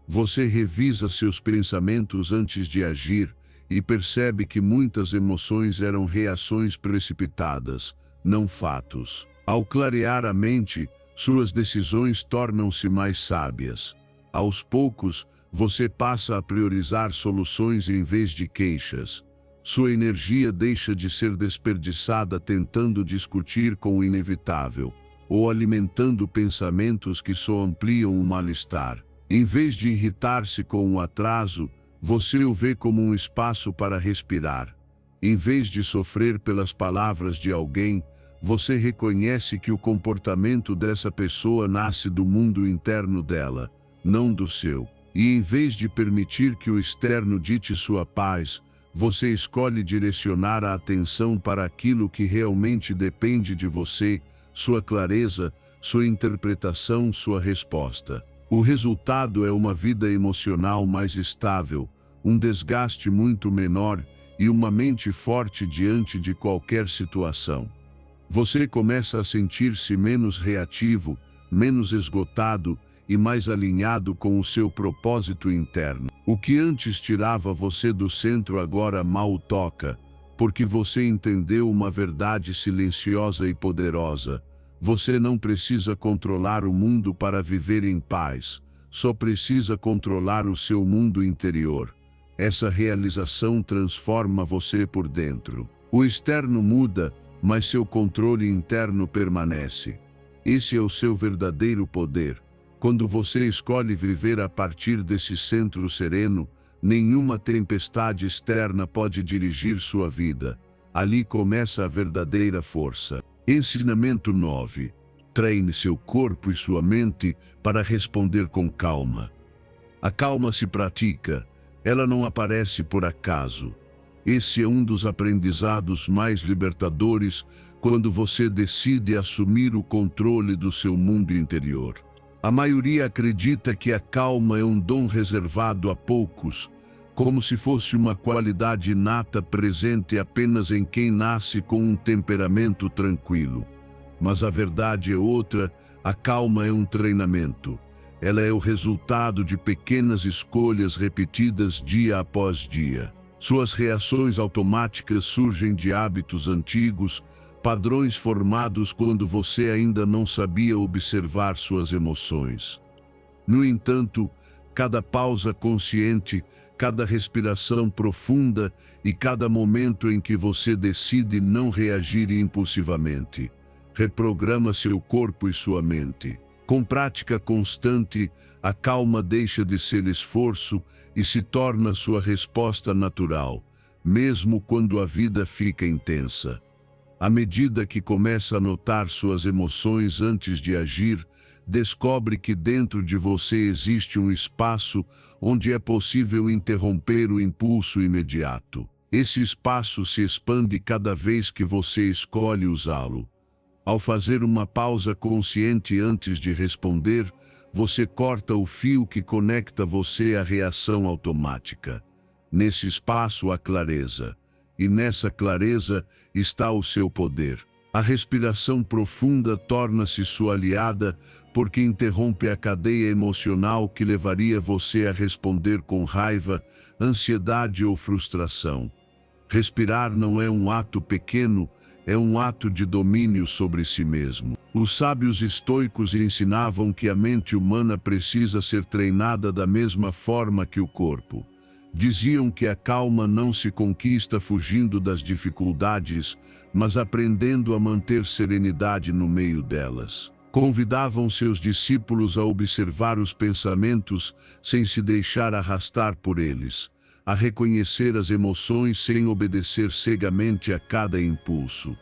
Você revisa seus pensamentos antes de agir e percebe que muitas emoções eram reações precipitadas, não fatos. Ao clarear a mente, suas decisões tornam-se mais sábias. Aos poucos, você passa a priorizar soluções em vez de queixas. Sua energia deixa de ser desperdiçada tentando discutir com o inevitável, ou alimentando pensamentos que só ampliam o mal-estar. Em vez de irritar-se com o atraso, você o vê como um espaço para respirar. Em vez de sofrer pelas palavras de alguém, você reconhece que o comportamento dessa pessoa nasce do mundo interno dela, não do seu. E em vez de permitir que o externo dite sua paz, você escolhe direcionar a atenção para aquilo que realmente depende de você, sua clareza, sua interpretação, sua resposta. O resultado é uma vida emocional mais estável, um desgaste muito menor e uma mente forte diante de qualquer situação. Você começa a sentir-se menos reativo, menos esgotado e mais alinhado com o seu propósito interno. O que antes tirava você do centro agora mal toca, porque você entendeu uma verdade silenciosa e poderosa. Você não precisa controlar o mundo para viver em paz, só precisa controlar o seu mundo interior. Essa realização transforma você por dentro. O externo muda, mas seu controle interno permanece. Esse é o seu verdadeiro poder. Quando você escolhe viver a partir desse centro sereno, nenhuma tempestade externa pode dirigir sua vida. Ali começa a verdadeira força. Ensinamento 9. Treine seu corpo e sua mente para responder com calma. A calma se pratica, ela não aparece por acaso. Esse é um dos aprendizados mais libertadores quando você decide assumir o controle do seu mundo interior. A maioria acredita que a calma é um dom reservado a poucos, como se fosse uma qualidade inata presente apenas em quem nasce com um temperamento tranquilo. Mas a verdade é outra, a calma é um treinamento. Ela é o resultado de pequenas escolhas repetidas dia após dia. Suas reações automáticas surgem de hábitos antigos, padrões formados quando você ainda não sabia observar suas emoções. No entanto, cada pausa consciente, cada respiração profunda e cada momento em que você decide não reagir impulsivamente, reprograma seu corpo e sua mente. Com prática constante, a calma deixa de ser esforço e se torna sua resposta natural, mesmo quando a vida fica intensa. À medida que começa a notar suas emoções antes de agir, descobre que dentro de você existe um espaço onde é possível interromper o impulso imediato. Esse espaço se expande cada vez que você escolhe usá-lo. Ao fazer uma pausa consciente antes de responder, você corta o fio que conecta você à reação automática. Nesse espaço há clareza, e nessa clareza está o seu poder. A respiração profunda torna-se sua aliada porque interrompe a cadeia emocional que levaria você a responder com raiva, ansiedade ou frustração. Respirar não é um ato pequeno, é um ato de domínio sobre si mesmo. Os sábios estoicos ensinavam que a mente humana precisa ser treinada da mesma forma que o corpo. Diziam que a calma não se conquista fugindo das dificuldades, mas aprendendo a manter serenidade no meio delas. Convidavam seus discípulos a observar os pensamentos sem se deixar arrastar por eles, a reconhecer as emoções sem obedecer cegamente a cada impulso.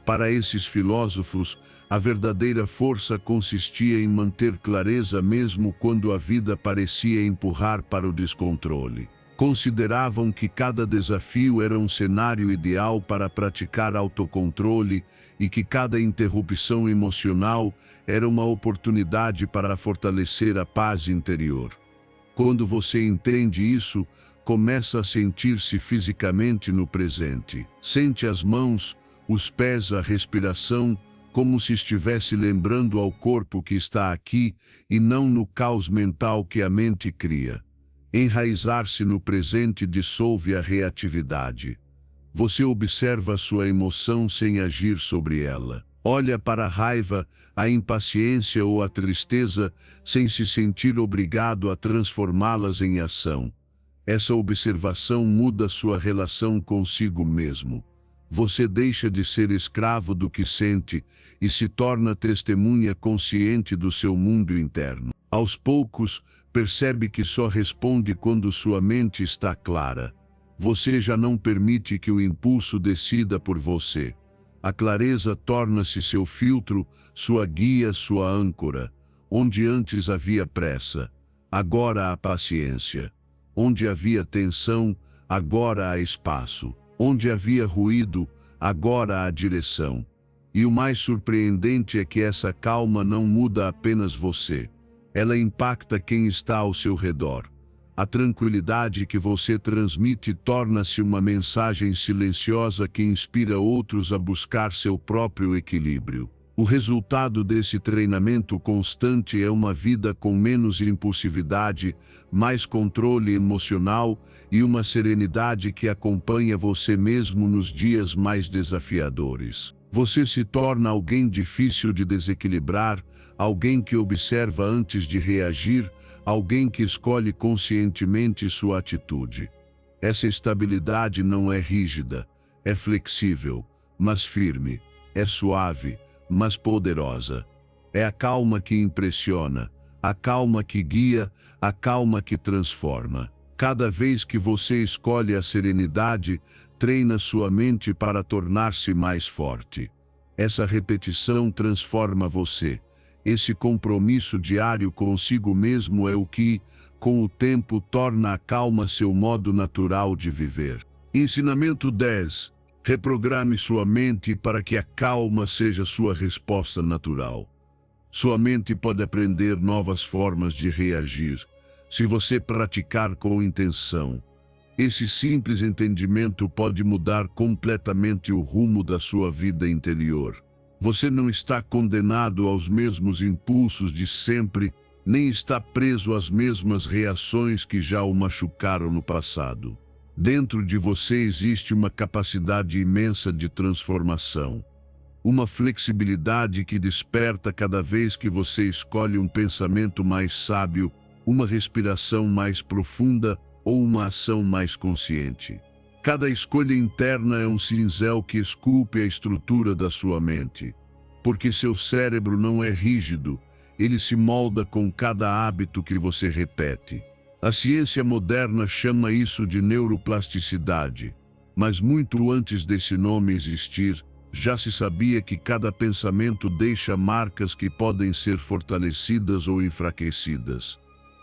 Para esses filósofos, a verdadeira força consistia em manter clareza mesmo quando a vida parecia empurrar para o descontrole. Consideravam que cada desafio era um cenário ideal para praticar autocontrole e que cada interrupção emocional era uma oportunidade para fortalecer a paz interior. Quando você entende isso, começa a sentir-se fisicamente no presente. Sente as mãos, os pés, a respiração, como se estivesse lembrando ao corpo que está aqui e não no caos mental que a mente cria. Enraizar-se no presente dissolve a reatividade. Você observa sua emoção sem agir sobre ela. Olha para a raiva, a impaciência ou a tristeza sem se sentir obrigado a transformá-las em ação. Essa observação muda sua relação consigo mesmo. Você deixa de ser escravo do que sente e se torna testemunha consciente do seu mundo interno. Aos poucos, percebe que só responde quando sua mente está clara. Você já não permite que o impulso decida por você. A clareza torna-se seu filtro, sua guia, sua âncora. Onde antes havia pressa, agora há paciência. Onde havia tensão, agora há espaço. Onde havia ruído, agora há direção. E o mais surpreendente é que essa calma não muda apenas você. Ela impacta quem está ao seu redor. A tranquilidade que você transmite torna-se uma mensagem silenciosa que inspira outros a buscar seu próprio equilíbrio. O resultado desse treinamento constante é uma vida com menos impulsividade, mais controle emocional e uma serenidade que acompanha você mesmo nos dias mais desafiadores. Você se torna alguém difícil de desequilibrar, alguém que observa antes de reagir, alguém que escolhe conscientemente sua atitude. Essa estabilidade não é rígida, é flexível, mas firme, é suave, mas poderosa. É a calma que impressiona, a calma que guia, a calma que transforma. Cada vez que você escolhe a serenidade, treina sua mente para tornar-se mais forte. Essa repetição transforma você. Esse compromisso diário consigo mesmo é o que, com o tempo, torna a calma seu modo natural de viver. Ensinamento 10. Reprograme sua mente para que a calma seja sua resposta natural. Sua mente pode aprender novas formas de reagir, se você praticar com intenção. Esse simples entendimento pode mudar completamente o rumo da sua vida interior. Você não está condenado aos mesmos impulsos de sempre, nem está preso às mesmas reações que já o machucaram no passado. Dentro de você existe uma capacidade imensa de transformação. Uma flexibilidade que desperta cada vez que você escolhe um pensamento mais sábio, uma respiração mais profunda ou uma ação mais consciente. Cada escolha interna é um cinzel que esculpe a estrutura da sua mente. Porque seu cérebro não é rígido, ele se molda com cada hábito que você repete. A ciência moderna chama isso de neuroplasticidade, mas muito antes desse nome existir, já se sabia que cada pensamento deixa marcas que podem ser fortalecidas ou enfraquecidas.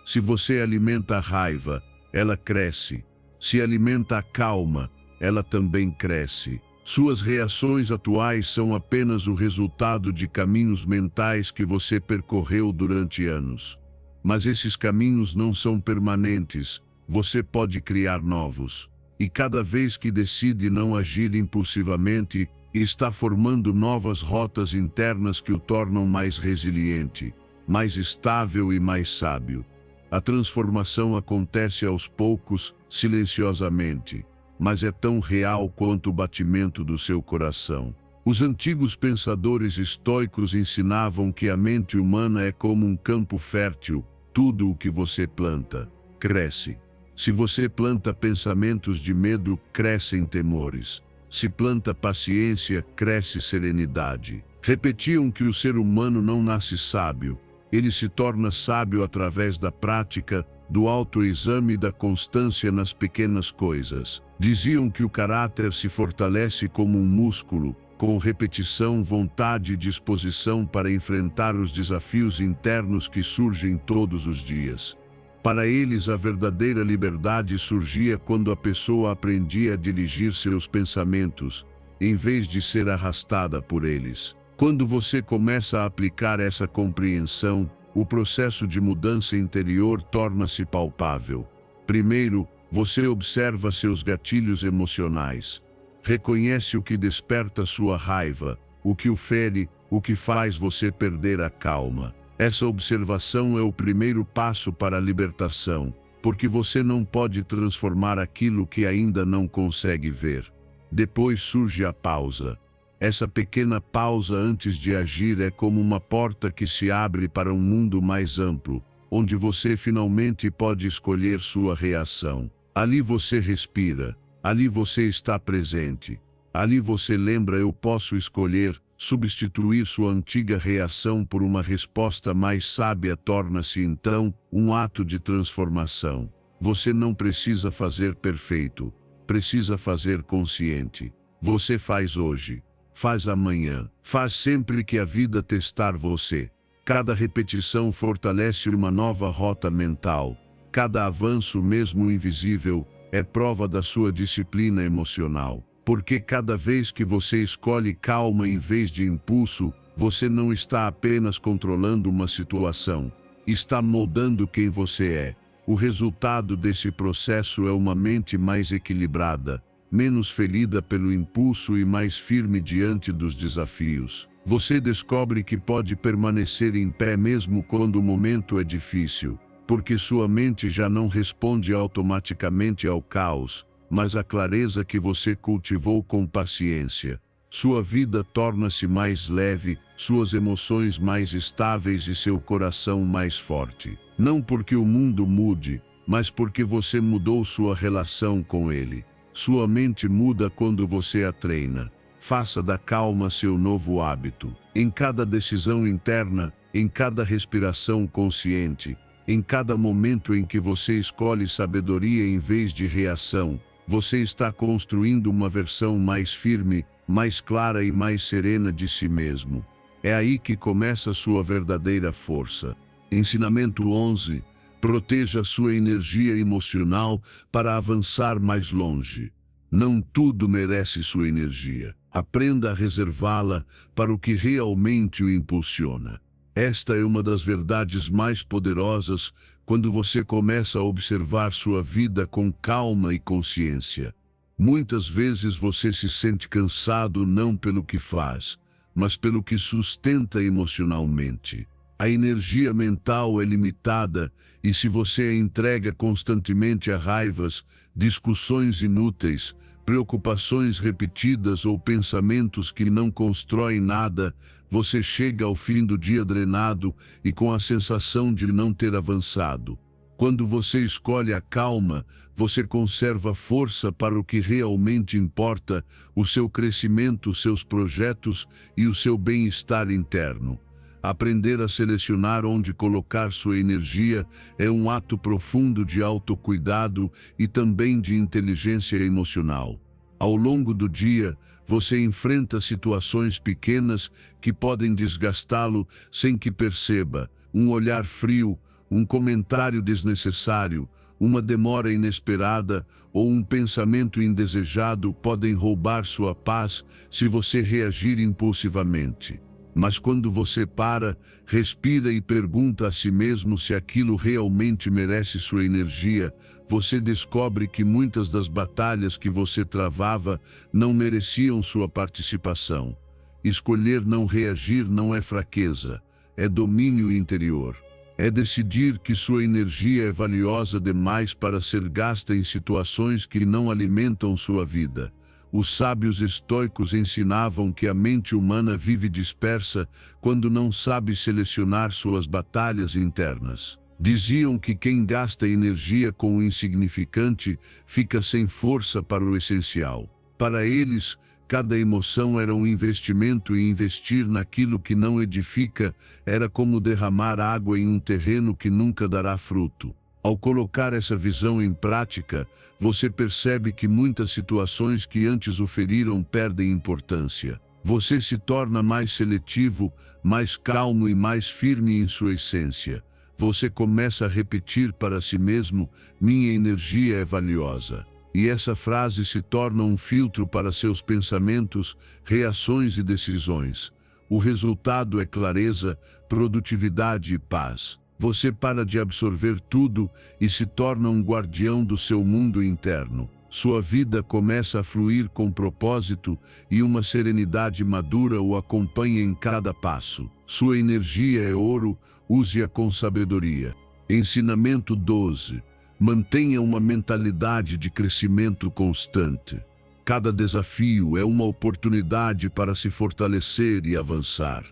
Se você alimenta a raiva, ela cresce. Se alimenta a calma, ela também cresce. Suas reações atuais são apenas o resultado de caminhos mentais que você percorreu durante anos. Mas esses caminhos não são permanentes, você pode criar novos. E cada vez que decide não agir impulsivamente, está formando novas rotas internas que o tornam mais resiliente, mais estável e mais sábio. A transformação acontece aos poucos, silenciosamente, mas é tão real quanto o batimento do seu coração. Os antigos pensadores estoicos ensinavam que a mente humana é como um campo fértil. Tudo o que você planta, cresce. Se você planta pensamentos de medo, crescem temores. Se planta paciência, cresce serenidade. Repetiam que o ser humano não nasce sábio. Ele se torna sábio através da prática, do autoexame e da constância nas pequenas coisas. Diziam que o caráter se fortalece como um músculo, com repetição, vontade e disposição para enfrentar os desafios internos que surgem todos os dias. Para eles, a verdadeira liberdade surgia quando a pessoa aprendia a dirigir seus pensamentos, em vez de ser arrastada por eles. Quando você começa a aplicar essa compreensão, o processo de mudança interior torna-se palpável. Primeiro, você observa seus gatilhos emocionais. Reconhece o que desperta sua raiva, o que o fere, o que faz você perder a calma. Essa observação é o primeiro passo para a libertação, porque você não pode transformar aquilo que ainda não consegue ver. Depois surge a pausa. Essa pequena pausa antes de agir é como uma porta que se abre para um mundo mais amplo, onde você finalmente pode escolher sua reação. Ali você respira. Ali você está presente. Ali você lembra: eu posso escolher. Substituir sua antiga reação por uma resposta mais sábia torna-se então um ato de transformação. Você não precisa fazer perfeito, precisa fazer consciente. Você faz hoje, faz amanhã, faz sempre que a vida testar você. Cada repetição fortalece uma nova rota mental. Cada avanço, mesmo invisível, é prova da sua disciplina emocional. Porque cada vez que você escolhe calma em vez de impulso, você não está apenas controlando uma situação, está moldando quem você é. O resultado desse processo é uma mente mais equilibrada, menos ferida pelo impulso e mais firme diante dos desafios. Você descobre que pode permanecer em pé mesmo quando o momento é difícil, porque sua mente já não responde automaticamente ao caos, mas a clareza que você cultivou com paciência. Sua vida torna-se mais leve, suas emoções mais estáveis e seu coração mais forte. Não porque o mundo mude, mas porque você mudou sua relação com ele. Sua mente muda quando você a treina. Faça da calma seu novo hábito. Em cada decisão interna, Em cada respiração consciente, em cada momento em que você escolhe sabedoria em vez de reação, você está construindo uma versão mais firme, mais clara e mais serena de si mesmo. É aí que começa sua verdadeira força. Ensinamento 11. Proteja sua energia emocional para avançar mais longe. Não tudo merece sua energia. Aprenda a reservá-la para o que realmente o impulsiona. Esta é uma das verdades mais poderosas quando você começa a observar sua vida com calma e consciência. Muitas vezes você se sente cansado não pelo que faz, mas pelo que sustenta emocionalmente. A energia mental é limitada e se você a entrega constantemente a raivas, discussões inúteis, preocupações repetidas ou pensamentos que não constroem nada, você chega ao fim do dia drenado e com a sensação de não ter avançado. Quando você escolhe a calma, você conserva força para o que realmente importa, o seu crescimento, seus projetos e o seu bem-estar interno. Aprender a selecionar onde colocar sua energia é um ato profundo de autocuidado e também de inteligência emocional. Ao longo do dia, você enfrenta situações pequenas que podem desgastá-lo sem que perceba. Um olhar frio, um comentário desnecessário, uma demora inesperada ou um pensamento indesejado podem roubar sua paz se você reagir impulsivamente. Mas quando você para, respira e pergunta a si mesmo se aquilo realmente merece sua energia, você descobre que muitas das batalhas que você travava não mereciam sua participação. Escolher não reagir não é fraqueza, é domínio interior. É decidir que sua energia é valiosa demais para ser gasta em situações que não alimentam sua vida. Os sábios estoicos ensinavam que a mente humana vive dispersa quando não sabe selecionar suas batalhas internas. Diziam que quem gasta energia com o insignificante fica sem força para o essencial. Para eles, cada emoção era um investimento e investir naquilo que não edifica era como derramar água em um terreno que nunca dará fruto. Ao colocar essa visão em prática, você percebe que muitas situações que antes o feriram perdem importância. Você se torna mais seletivo, mais calmo e mais firme em sua essência. Você começa a repetir para si mesmo: minha energia é valiosa. E essa frase se torna um filtro para seus pensamentos, reações e decisões. O resultado é clareza, produtividade e paz. Você para de absorver tudo e se torna um guardião do seu mundo interno. Sua vida começa a fluir com propósito e uma serenidade madura o acompanha em cada passo. Sua energia é ouro, use-a com sabedoria. Ensinamento 12. Mantenha uma mentalidade de crescimento constante. Cada desafio é uma oportunidade para se fortalecer e avançar.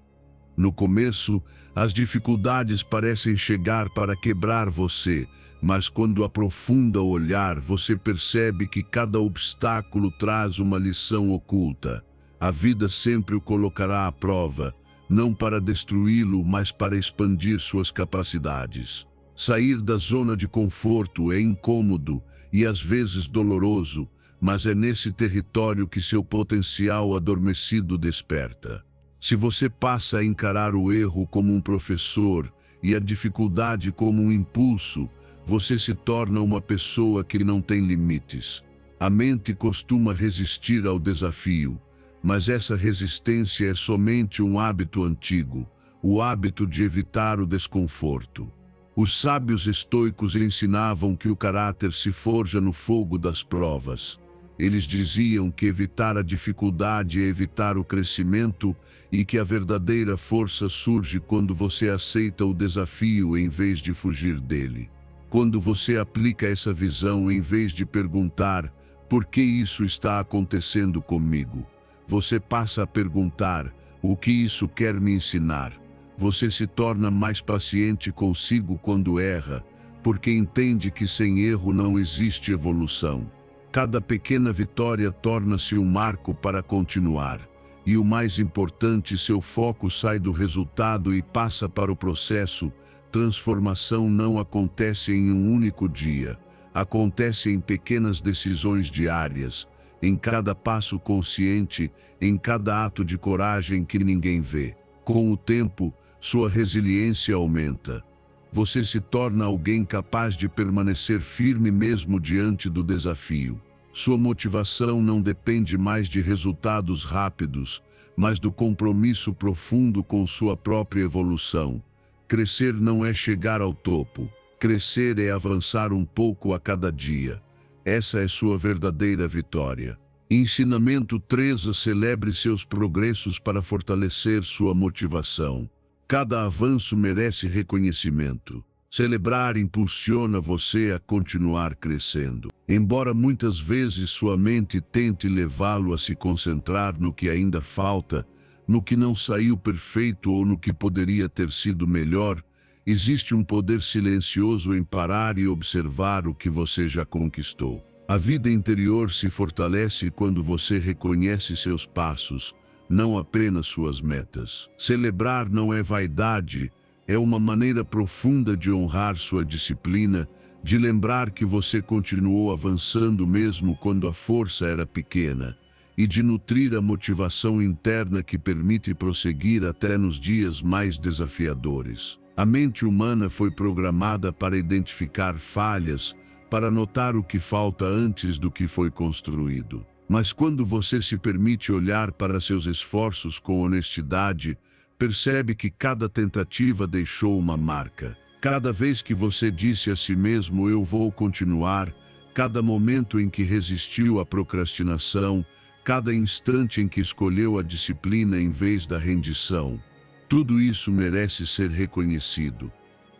No começo, as dificuldades parecem chegar para quebrar você, mas quando aprofunda o olhar, você percebe que cada obstáculo traz uma lição oculta. A vida sempre o colocará à prova, não para destruí-lo, mas para expandir suas capacidades. Sair da zona de conforto é incômodo e às vezes doloroso, mas é nesse território que seu potencial adormecido desperta. Se você passa a encarar o erro como um professor e a dificuldade como um impulso, você se torna uma pessoa que não tem limites. A mente costuma resistir ao desafio, mas essa resistência é somente um hábito antigo, o hábito de evitar o desconforto. Os sábios estoicos ensinavam que o caráter se forja no fogo das provas. Eles diziam que evitar a dificuldade é evitar o crescimento e que a verdadeira força surge quando você aceita o desafio em vez de fugir dele. Quando você aplica essa visão em vez de perguntar por que isso está acontecendo comigo, você passa a perguntar o que isso quer me ensinar. Você se torna mais paciente consigo quando erra, porque entende que sem erro não existe evolução. Cada pequena vitória torna-se um marco para continuar, E o mais importante, seu foco sai do resultado e passa para o processo. Transformação não acontece em um único dia. Acontece em pequenas decisões diárias, em cada passo consciente, em cada ato de coragem que ninguém vê. Com o tempo, sua resiliência aumenta. Você se torna alguém capaz de permanecer firme mesmo diante do desafio. Sua motivação não depende mais de resultados rápidos, mas do compromisso profundo com sua própria evolução. Crescer não é chegar ao topo. Crescer é avançar um pouco a cada dia. Essa é sua verdadeira vitória. Ensinamento 13. Celebre seus progressos para fortalecer sua motivação. Cada avanço merece reconhecimento. Celebrar impulsiona você a continuar crescendo. Embora muitas vezes sua mente tente levá-lo a se concentrar no que ainda falta, no que não saiu perfeito ou no que poderia ter sido melhor, existe um poder silencioso em parar e observar o que você já conquistou. A vida interior se fortalece quando você reconhece seus passos, não apenas suas metas. Celebrar não é vaidade, é uma maneira profunda de honrar sua disciplina, de lembrar que você continuou avançando mesmo quando a força era pequena, e de nutrir a motivação interna que permite prosseguir até nos dias mais desafiadores. A mente humana foi programada para identificar falhas, para notar o que falta antes do que foi construído. Mas quando você se permite olhar para seus esforços com honestidade, percebe que cada tentativa deixou uma marca. Cada vez que você disse a si mesmo "eu vou continuar", cada momento em que resistiu à procrastinação, cada instante em que escolheu a disciplina em vez da rendição, tudo isso merece ser reconhecido,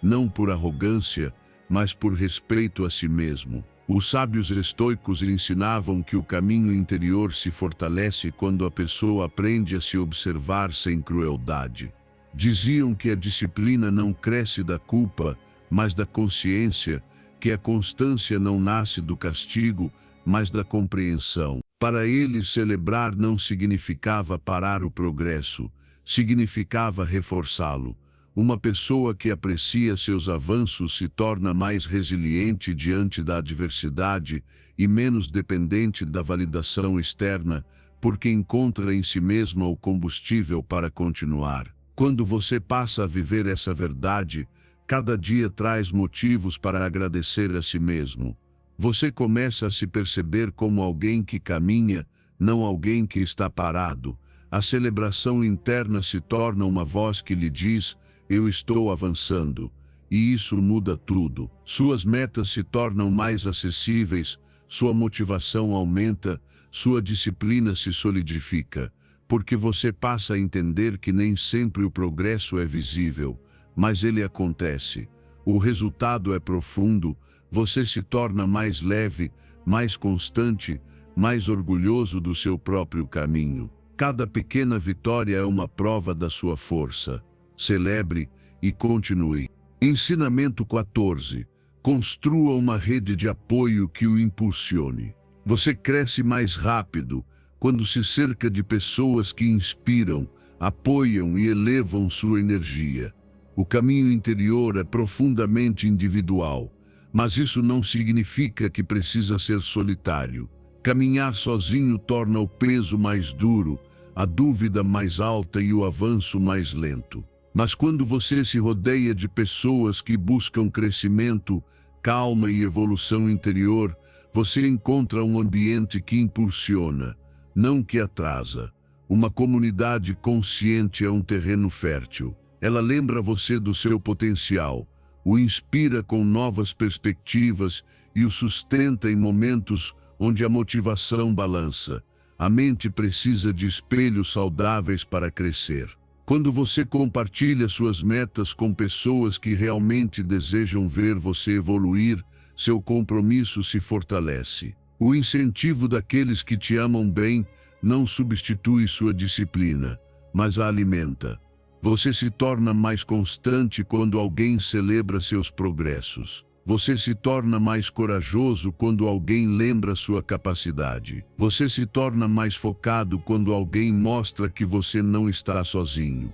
não por arrogância, mas por respeito a si mesmo. Os sábios estoicos ensinavam que o caminho interior se fortalece quando a pessoa aprende a se observar sem crueldade. Diziam que a disciplina não cresce da culpa, mas da consciência, que a constância não nasce do castigo, mas da compreensão. Para eles, celebrar não significava parar o progresso, significava reforçá-lo. Uma pessoa que aprecia seus avanços se torna mais resiliente diante da adversidade e menos dependente da validação externa, porque encontra em si mesma o combustível para continuar. Quando você passa a viver essa verdade, cada dia traz motivos para agradecer a si mesmo. Você começa a se perceber como alguém que caminha, não alguém que está parado. A celebração interna se torna uma voz que lhe diz: "Eu estou avançando", e isso muda tudo. Suas metas se tornam mais acessíveis, sua motivação aumenta, sua disciplina se solidifica, porque você passa a entender que nem sempre o progresso é visível, mas ele acontece. O resultado é profundo, você se torna mais leve, mais constante, mais orgulhoso do seu próprio caminho. Cada pequena vitória é uma prova da sua força. Celebre e continue. Ensinamento 14. Construa uma rede de apoio que o impulsione. Você cresce mais rápido quando se cerca de pessoas que inspiram, apoiam e elevam sua energia. O caminho interior é profundamente individual, mas isso não significa que precisa ser solitário. Caminhar sozinho torna o peso mais duro, a dúvida mais alta e o avanço mais lento. Mas quando você se rodeia de pessoas que buscam crescimento, calma e evolução interior, você encontra um ambiente que impulsiona, não que atrasa. Uma comunidade consciente é um terreno fértil. Ela lembra você do seu potencial, o inspira com novas perspectivas e o sustenta em momentos onde a motivação balança. A mente precisa de espelhos saudáveis para crescer. Quando você compartilha suas metas com pessoas que realmente desejam ver você evoluir, seu compromisso se fortalece. O incentivo daqueles que te amam bem não substitui sua disciplina, mas a alimenta. Você se torna mais constante quando alguém celebra seus progressos. Você se torna mais corajoso quando alguém lembra sua capacidade. Você se torna mais focado quando alguém mostra que você não está sozinho.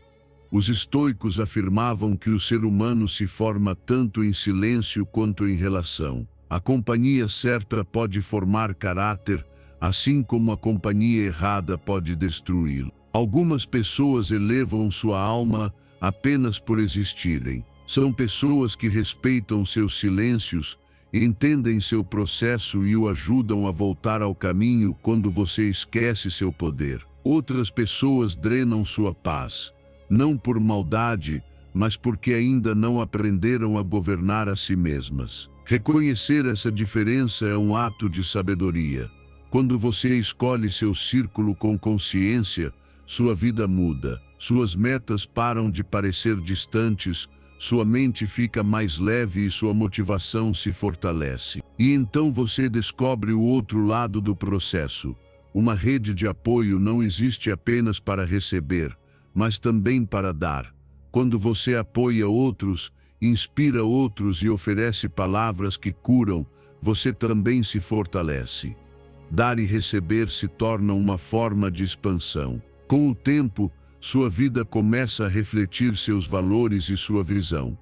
Os estoicos afirmavam que o ser humano se forma tanto em silêncio quanto em relação. A companhia certa pode formar caráter, assim como a companhia errada pode destruí-lo. Algumas pessoas elevam sua alma apenas por existirem. São pessoas que respeitam seus silêncios, entendem seu processo e o ajudam a voltar ao caminho quando você esquece seu poder. Outras pessoas drenam sua paz, não por maldade, mas porque ainda não aprenderam a governar a si mesmas. Reconhecer essa diferença é um ato de sabedoria. Quando você escolhe seu círculo com consciência, sua vida muda, suas metas param de parecer distantes, sua mente fica mais leve e sua motivação se fortalece. E então você descobre o outro lado do processo. Uma rede de apoio não existe apenas para receber, mas também para dar. Quando você apoia outros, inspira outros e oferece palavras que curam, você também se fortalece. Dar e receber se torna uma forma de expansão. Com o tempo, sua vida começa a refletir seus valores e sua visão.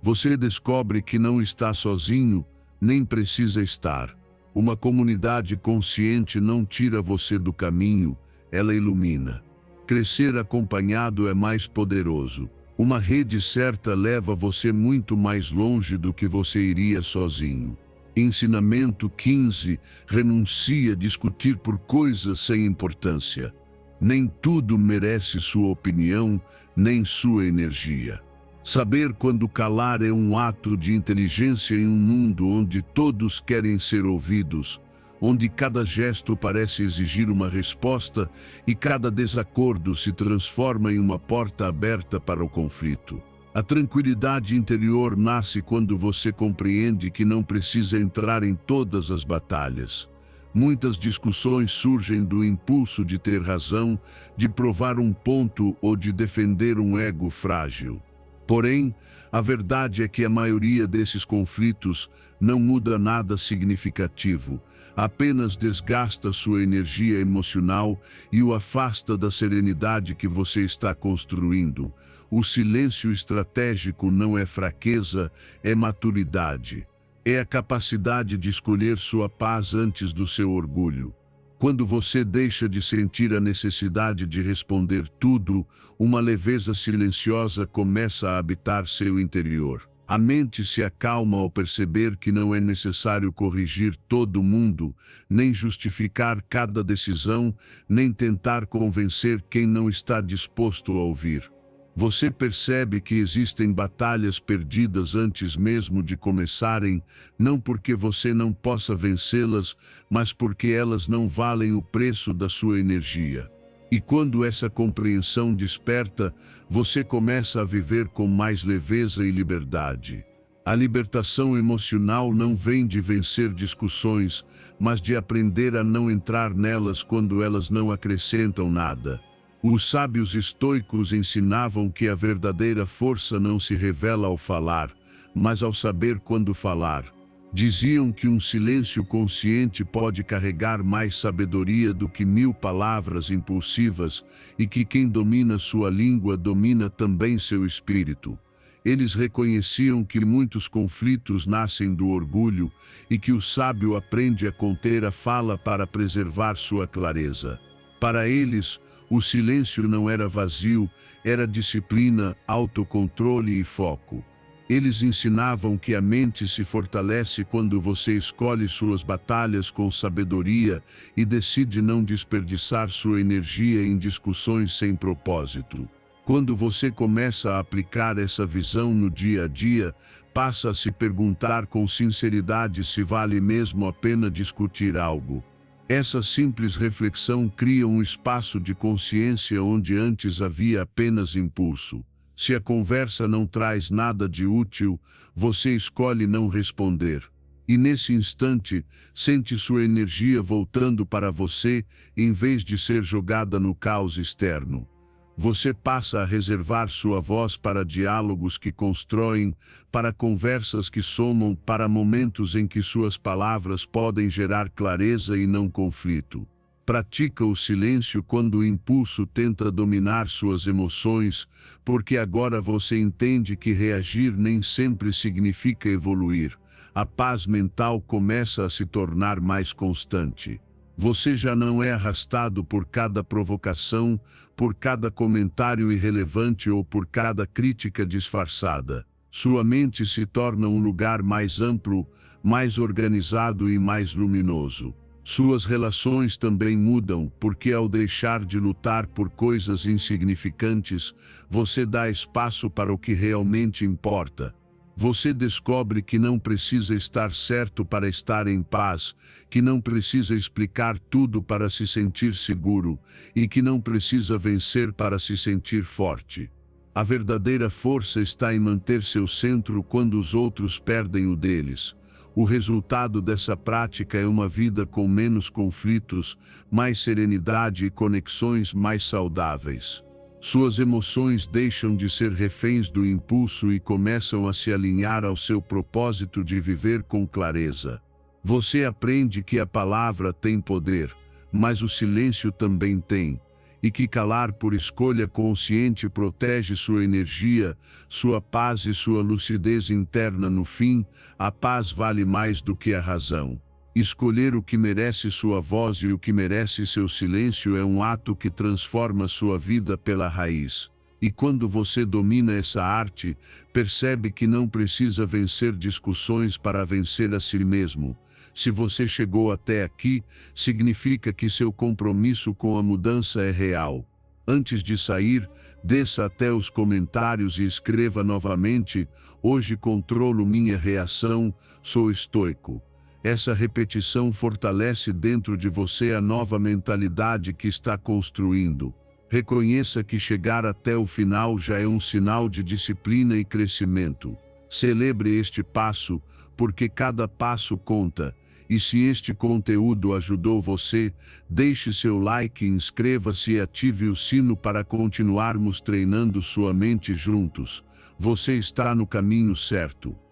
Você descobre que não está sozinho, nem precisa estar. Uma comunidade consciente não tira você do caminho, ela ilumina. Crescer acompanhado é mais poderoso. Uma rede certa leva você muito mais longe do que você iria sozinho. Ensinamento 15. Renuncie a discutir por coisas sem importância. Nem tudo merece sua opinião, nem sua energia. Saber quando calar é um ato de inteligência em um mundo onde todos querem ser ouvidos, onde cada gesto parece exigir uma resposta e cada desacordo se transforma em uma porta aberta para o conflito. A tranquilidade interior nasce quando você compreende que não precisa entrar em todas as batalhas. Muitas discussões surgem do impulso de ter razão, de provar um ponto ou de defender um ego frágil. Porém, a verdade é que a maioria desses conflitos não muda nada significativo, apenas desgasta sua energia emocional e o afasta da serenidade que você está construindo. O silêncio estratégico não é fraqueza, é maturidade. É a capacidade de escolher sua paz antes do seu orgulho. Quando você deixa de sentir a necessidade de responder tudo, uma leveza silenciosa começa a habitar seu interior. A mente se acalma ao perceber que não é necessário corrigir todo mundo, nem justificar cada decisão, nem tentar convencer quem não está disposto a ouvir. Você percebe que existem batalhas perdidas antes mesmo de começarem, não porque você não possa vencê-las, mas porque elas não valem o preço da sua energia. E quando essa compreensão desperta, você começa a viver com mais leveza e liberdade. A libertação emocional não vem de vencer discussões, mas de aprender a não entrar nelas quando elas não acrescentam nada. Os sábios estoicos ensinavam que a verdadeira força não se revela ao falar, mas ao saber quando falar. Diziam que um silêncio consciente pode carregar mais sabedoria do que 1000 palavras impulsivas e que quem domina sua língua domina também seu espírito. Eles reconheciam que muitos conflitos nascem do orgulho e que o sábio aprende a conter a fala para preservar sua clareza. Para eles, o silêncio não era vazio, era disciplina, autocontrole e foco. Eles ensinavam que a mente se fortalece quando você escolhe suas batalhas com sabedoria e decide não desperdiçar sua energia em discussões sem propósito. Quando você começa a aplicar essa visão no dia a dia, passa a se perguntar com sinceridade se vale mesmo a pena discutir algo. Essa simples reflexão cria um espaço de consciência onde antes havia apenas impulso. Se a conversa não traz nada de útil, você escolhe não responder. E nesse instante, sente sua energia voltando para você, em vez de ser jogada no caos externo. Você passa a reservar sua voz para diálogos que constroem, para conversas que somam, para momentos em que suas palavras podem gerar clareza e não conflito. Pratica o silêncio quando o impulso tenta dominar suas emoções, porque agora você entende que reagir nem sempre significa evoluir. A paz mental começa a se tornar mais constante. Você já não é arrastado por cada provocação, por cada comentário irrelevante ou por cada crítica disfarçada. Sua mente se torna um lugar mais amplo, mais organizado e mais luminoso. Suas relações também mudam, porque ao deixar de lutar por coisas insignificantes, você dá espaço para o que realmente importa. Você descobre que não precisa estar certo para estar em paz, que não precisa explicar tudo para se sentir seguro, e que não precisa vencer para se sentir forte. A verdadeira força está em manter seu centro quando os outros perdem o deles. O resultado dessa prática é uma vida com menos conflitos, mais serenidade e conexões mais saudáveis. Suas emoções deixam de ser reféns do impulso e começam a se alinhar ao seu propósito de viver com clareza. Você aprende que a palavra tem poder, mas o silêncio também tem, e que calar por escolha consciente protege sua energia, sua paz e sua lucidez interna. No fim, a paz vale mais do que a razão. Escolher o que merece sua voz e o que merece seu silêncio é um ato que transforma sua vida pela raiz. E quando você domina essa arte, percebe que não precisa vencer discussões para vencer a si mesmo. Se você chegou até aqui, significa que seu compromisso com a mudança é real. Antes de sair, desça até os comentários e escreva novamente: hoje controlo minha reação, sou estoico. Essa repetição fortalece dentro de você a nova mentalidade que está construindo. Reconheça que chegar até o final já é um sinal de disciplina e crescimento. Celebre este passo, porque cada passo conta. E se este conteúdo ajudou você, deixe seu like, inscreva-se e ative o sino para continuarmos treinando sua mente juntos. Você está no caminho certo.